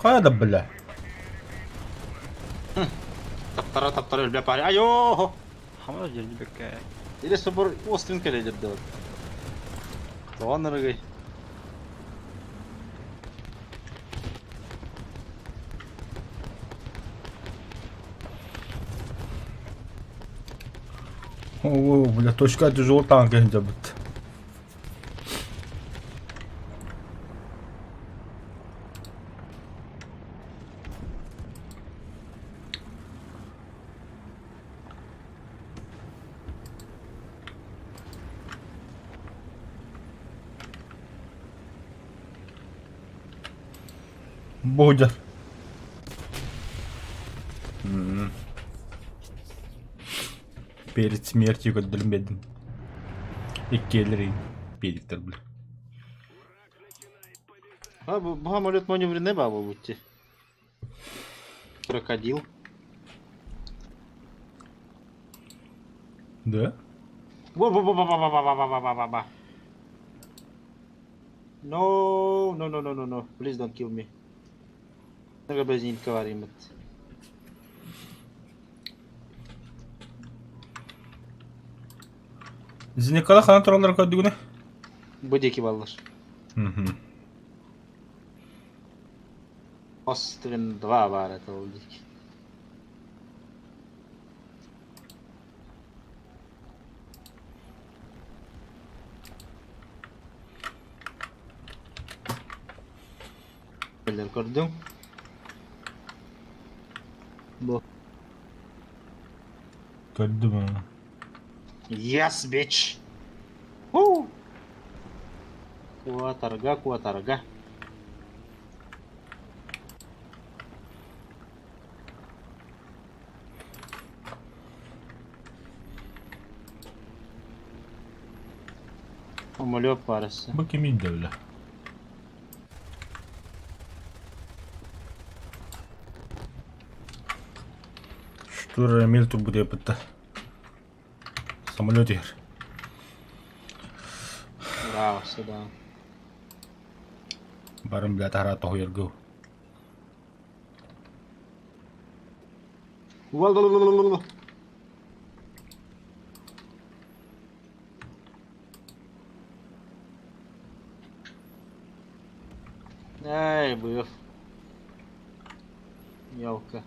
Кайда бля? Таптара өлбөп бар. Айо! Хамар жерди бекке. Или собор острин келедир деп. Тоған ырыгай. О, бля, точка тяжело танка не забыт. Будет. Перед смертью как дельмедин. И келлери перектер, бля. Bu hamolет маневры не бабы будьте. Крокодил. Да? Ба-ба-ба-ба-ба-ба-ба-ба-ба-ба-ба. No. Please don't kill me. Нага без нит каваримет. Зинекала хана туралар көдүгүнө. Бодеки баллар. Угу. Острин 2 бар это олдик. Белер көрдүң? Бу. Көдүм. Yes, bitch. Woo! Куатарга. Самолет парасы. Бу ким иде бля. Штура милту буде пытта. Самолет егер. Браво, сюда. Барым бля тара тоюргу. Вал. Ай, быв. Ялка.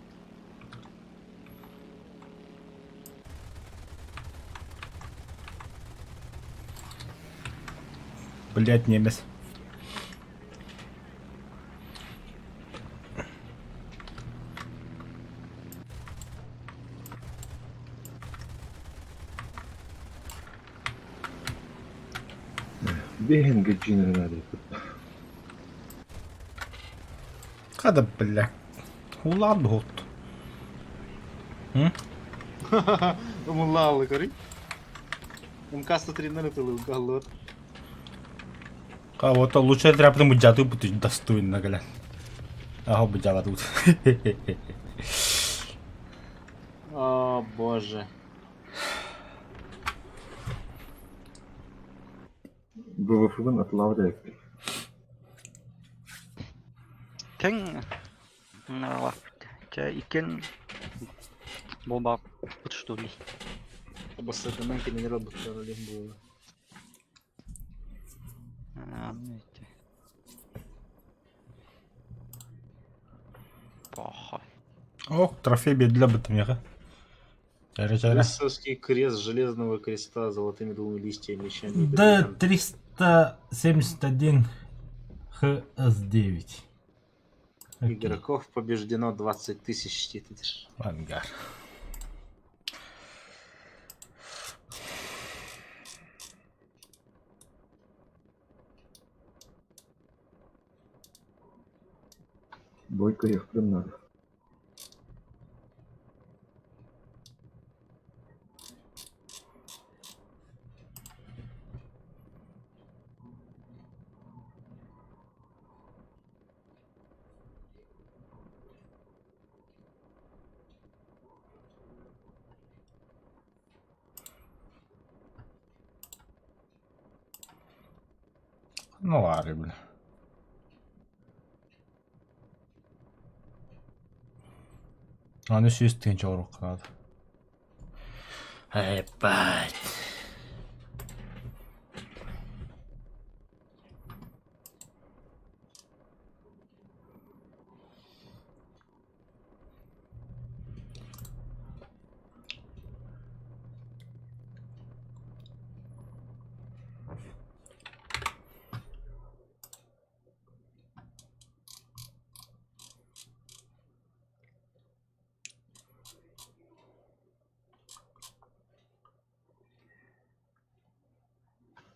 Блять, немец. Бегенге жинер надо. Када бля. Улан хот. Умуллалы кори. Каста 3 налетел в голод. Кого-то лучше тряпным буджату будет достойно, гля. Ага, буджава тут. О, боже. БВФ'ın atılava da Тең наралап. Че икен бомба что ли? Басата мен не работала ли было. Эти. Похуй. Ох, трофей бедля бытым яга. Чайра. Высокий крест железного креста с золотыми 2 листьями мечами. Д-371 ХС-9. Игроков побеждено 20 тысяч титр. Ангар. Бойко ехать надо. Ну ладно, бля. Аны сүйістеген жоғырық қанады. Ебать.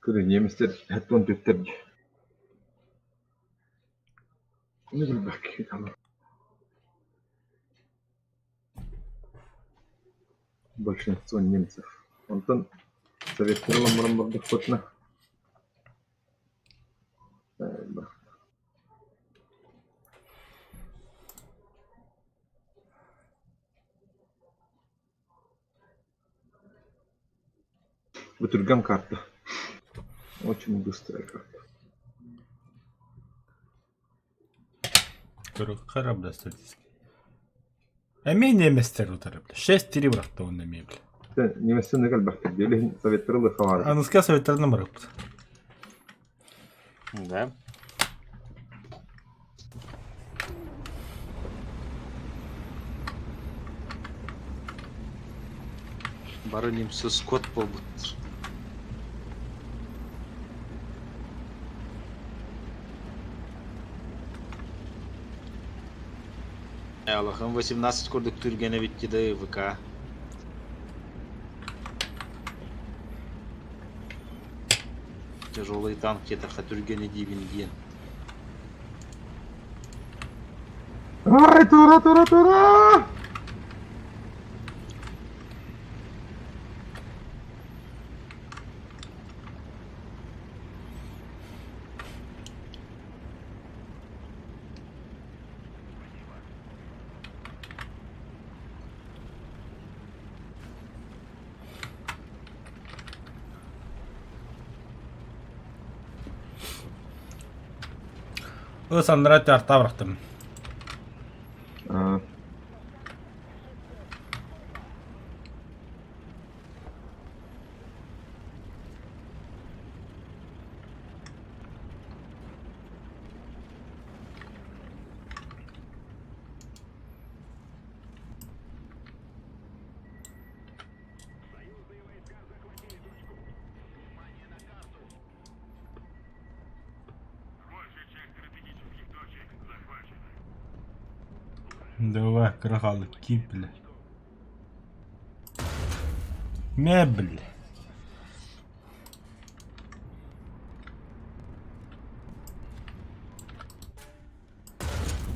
Kırı nemesler hep onu götürdü. Ne bir bak. Tamam. Большинство немцев. Онтон советтер ламырын бардық көтіна. Бутырган карта. Очень быстрая карта. Қарабда статистика. Әмен еместер ұтарып. 6-3 бұрақты онда мебіл. Неместен негел бақтыр. Делі советтер ұлы қавары. Анызға советтердің бұрыпты. Да. Бары немсе скот болбуттыр. Аллахым 18 көрдік түргені биттеді ВК. Тяжелый танк кетаха түргені дейбінген. Ай, тура! Сандыра жарта бұрақтым. Давай, крахалы, кипли. Мебель.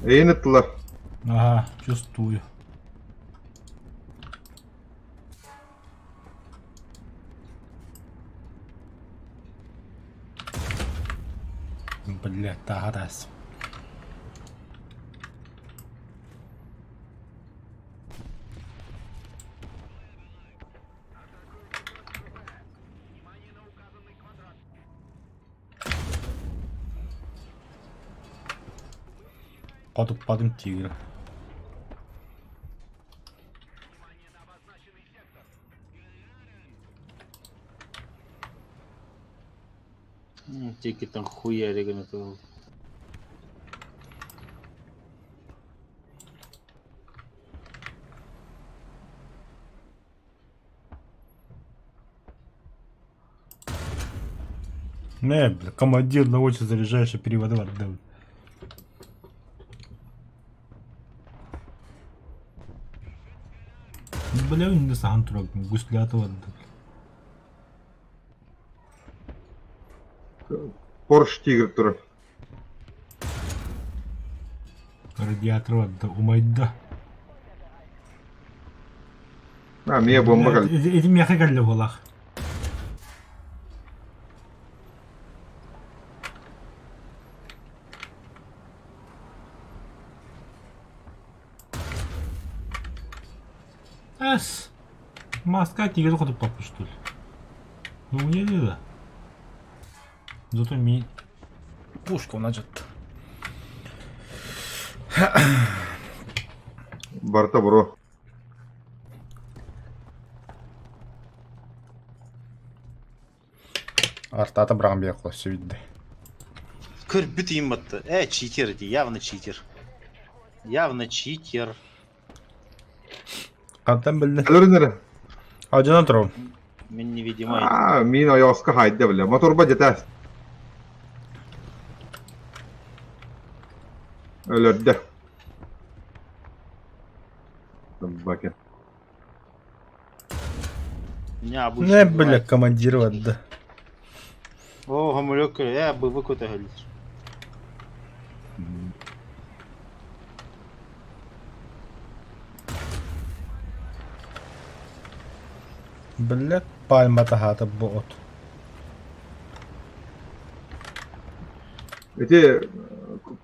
Eynittler. Ага, чувствую. Блядь, та раз. Кот упадем тигра. Тики там хуяригами то. Не, бля, командир на очи заряжаешь и переводы отдал. Бля, не сам турак, гуслятов отдал. Порш тигр тура. Радиатор отдал, умайда. Мия бомба кал. Эти мяха галли волах. Эс. Маска тигр ходып папу, что ли? Ну, не надо. Зато ми... пушка у нас жатты. Барта бро. Артата браган бия кылып сөйдү. Көрбүт иматты. Читер ди, явно читер. Явно читер. Кантан билдин? Әлөрінері. Ажынан турам. Мен невидимый. Мен аяққа хайды біле. Мотор ба жетәс. Өлөрді. Бакен. Не, бля, командир вадды. О, гамулек, бывы көтәһелдер. Бля, пальмата хата бот. Эти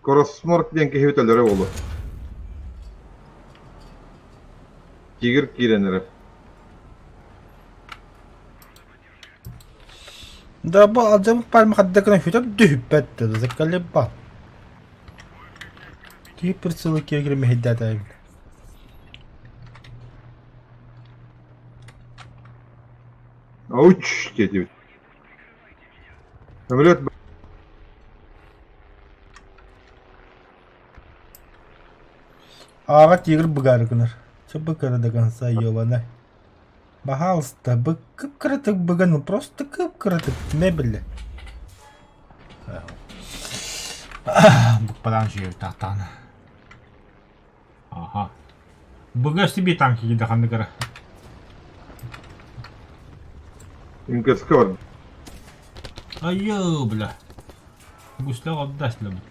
Кросморк ден кехебетелері олы. Тигір киренері. Да бу алжам пальма хаддакына хүтөп дүһүппәтте, закале ба. Ки персылы кегер мехиддата. Ауч, деді. Самолет Ага тигр быгарыкыныр. Чыбы кырдыганса ёбана. Пожалуйста, бы кыпкырытык быганы, просто кыпкырытык. Не биле. Букпадан жүйө тақтаны. Ага. Быга себе танки гидаханды кара. Инкерске бар. Айё, бля. Гуслав отдаст лебит.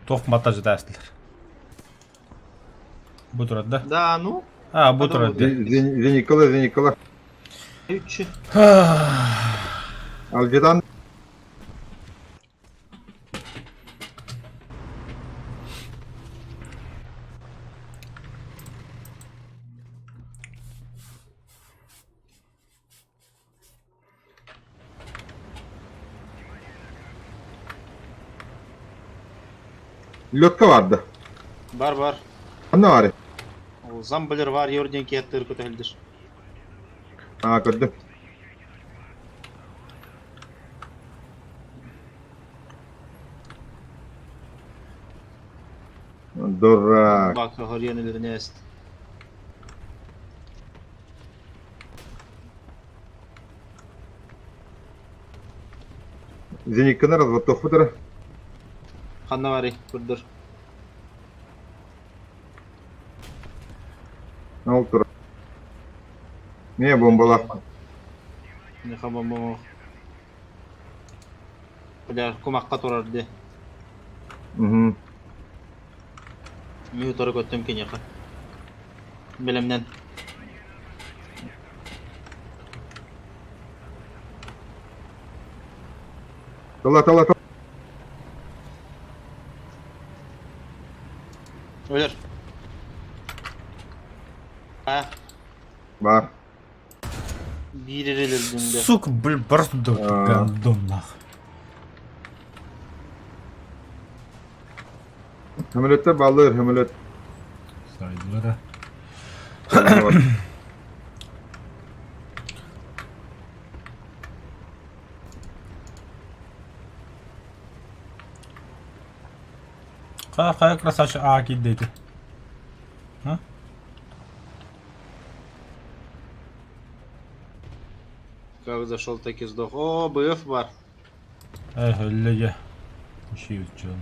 Тоқ мата жадастылар. Бу турат да? Да, ну. Бу турат да. Зеникола. Üçü. Алжидан. Лётка vardı. Бар. Ne var? O zambalar var, yordan kiyatları kötüldür. Gördüm. Дурак. Bak, hariyeneleri ne est. Зениканы разводтоқ бұдыры. Қанна бари, күрдір. Ал тұр. Не бомбалақ. Не қабан бомбалақ. Құлар, көмаққа тұрарды. Мен тұры көттім кен яқа. Білімнен. Тала. Өлер. Бар. Birerelerdinde. Сука, блин, просто гандон нахуй. Hümülette balır, hümület. Saydılara. Кая красавчик кидейди. Как зашел, так и сдох. О, БФ бар. Өллеге. Иши үтчөн.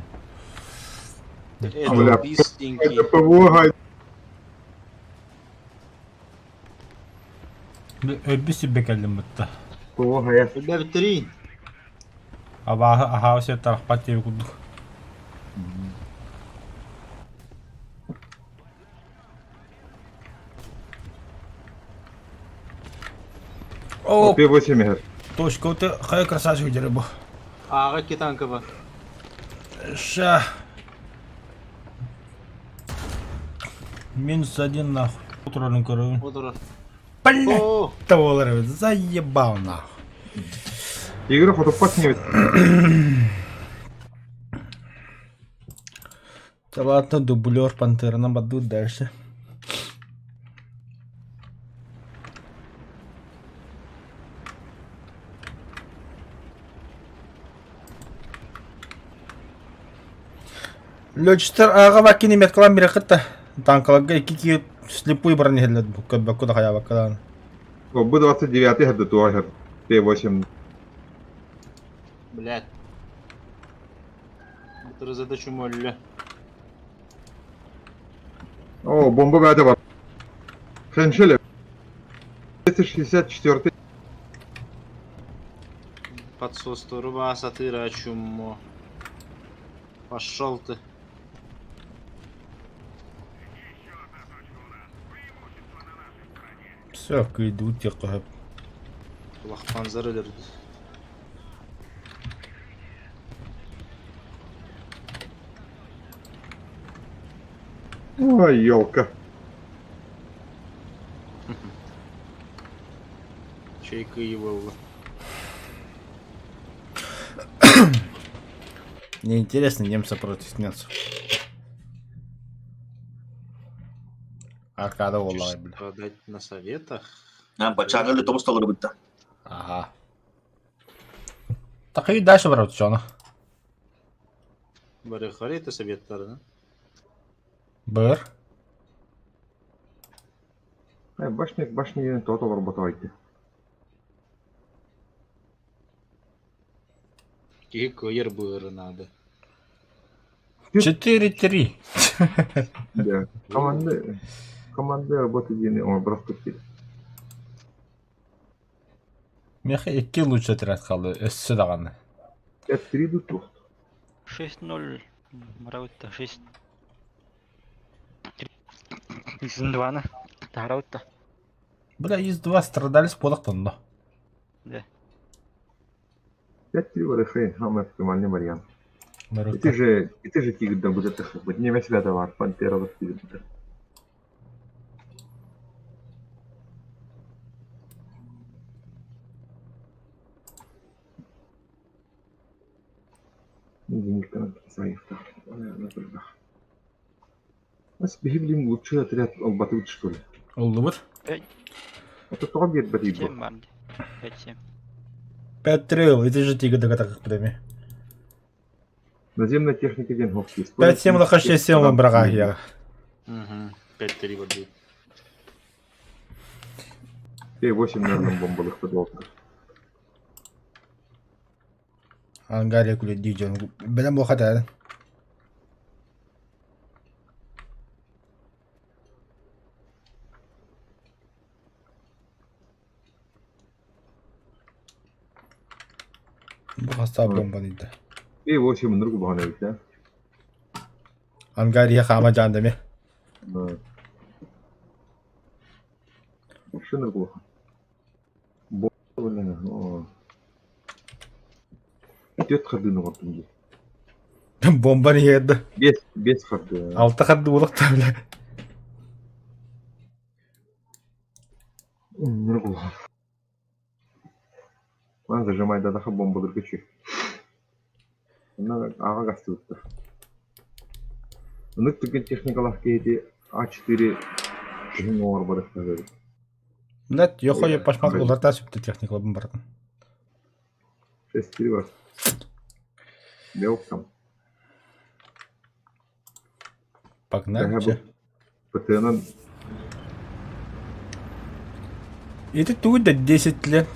Это пистенький. Это ПВО. Өбүсү бекелдим бутта. ПВО hayat. Тебя бітірейін. Аха все тарахпат тебе кудук. О, P8 мехер. точка, вот хай красавчик деребо. Аға кетанка бар. Ша. -1 нахуй. Утром короче. Отырар. Блять, О, долларов заебал нахуй. Игры фотопат не Да ладно, дублер Пантера на боду дальше. Лёчтер ага вакини меткалам биректа. Танкалга 2 слепой брони хелет буккат бакуда хая баккадан. Б-29 хадда туахер. Т-8. блядь. Отырар задачу молли. О, бомба бәді бар. Хеншеле. 264. Подсос турба, сатыра, чумо. Пошел ты. Все, кыйду текап. Лахпанзары дырды. Ой, елка. Чайка его. Мне интересно, немцы против немцев. Аркада олай, бля. Продать на советах. Бачагали тому стало робити. Ага. Так и дальше, брат, что она? Барыхари это советтар, да? Бэр. Башня ене то работает. Кикойер быры надо. 4-3. Да. Команда работает ене, он просто пит. Меха 2 лучше отряд қалды, өссі дағаны. 5-3 до 3. 6-0. Мараута 6. 2 Тараута. Бля, из 2 страдали с подохтан, но. Да. 5-3 варихай, самый оптимальный вариант. И Марута. ты же тигр будет быть. Не веселя товар, пантера в тигр. Денежка своих так. Нас бегиблин лучший отряд Албатут, что ли? Oldu bir. 5. Это то объект 7 Батибо. var. 5-7. 5-3, это же тига дага так премия. Наземная техника Денговки. 5-7 лаха 6-7 вам брага я. Угу. 5-3 воды. Т-8, наверное, бомбовых подводках. Ангария куле дижон. Белем бо хата. Bu hasta bombalıydı. Т-8 нұрғы бағана бейт, да? Ангария хама жан деме. Вообще нұрғы бағана. Бомба, Төт қырды нұғырдың де. Bomba ne yedi? 5 қырды. 6 қырды болық та біле. Нұрғы бағана. Lan зажимайда daha bombalar geçiyor. Bunlar ağa gastırdı. Bunun tüken teknikalar keydi A4 кең оғыр барыстады. Блядь, я хою пашмак уларта сөпті техникалы бім бардын. 6-3 бар. Белк там. Погнали, че? ПТН Это тут до 10 лет.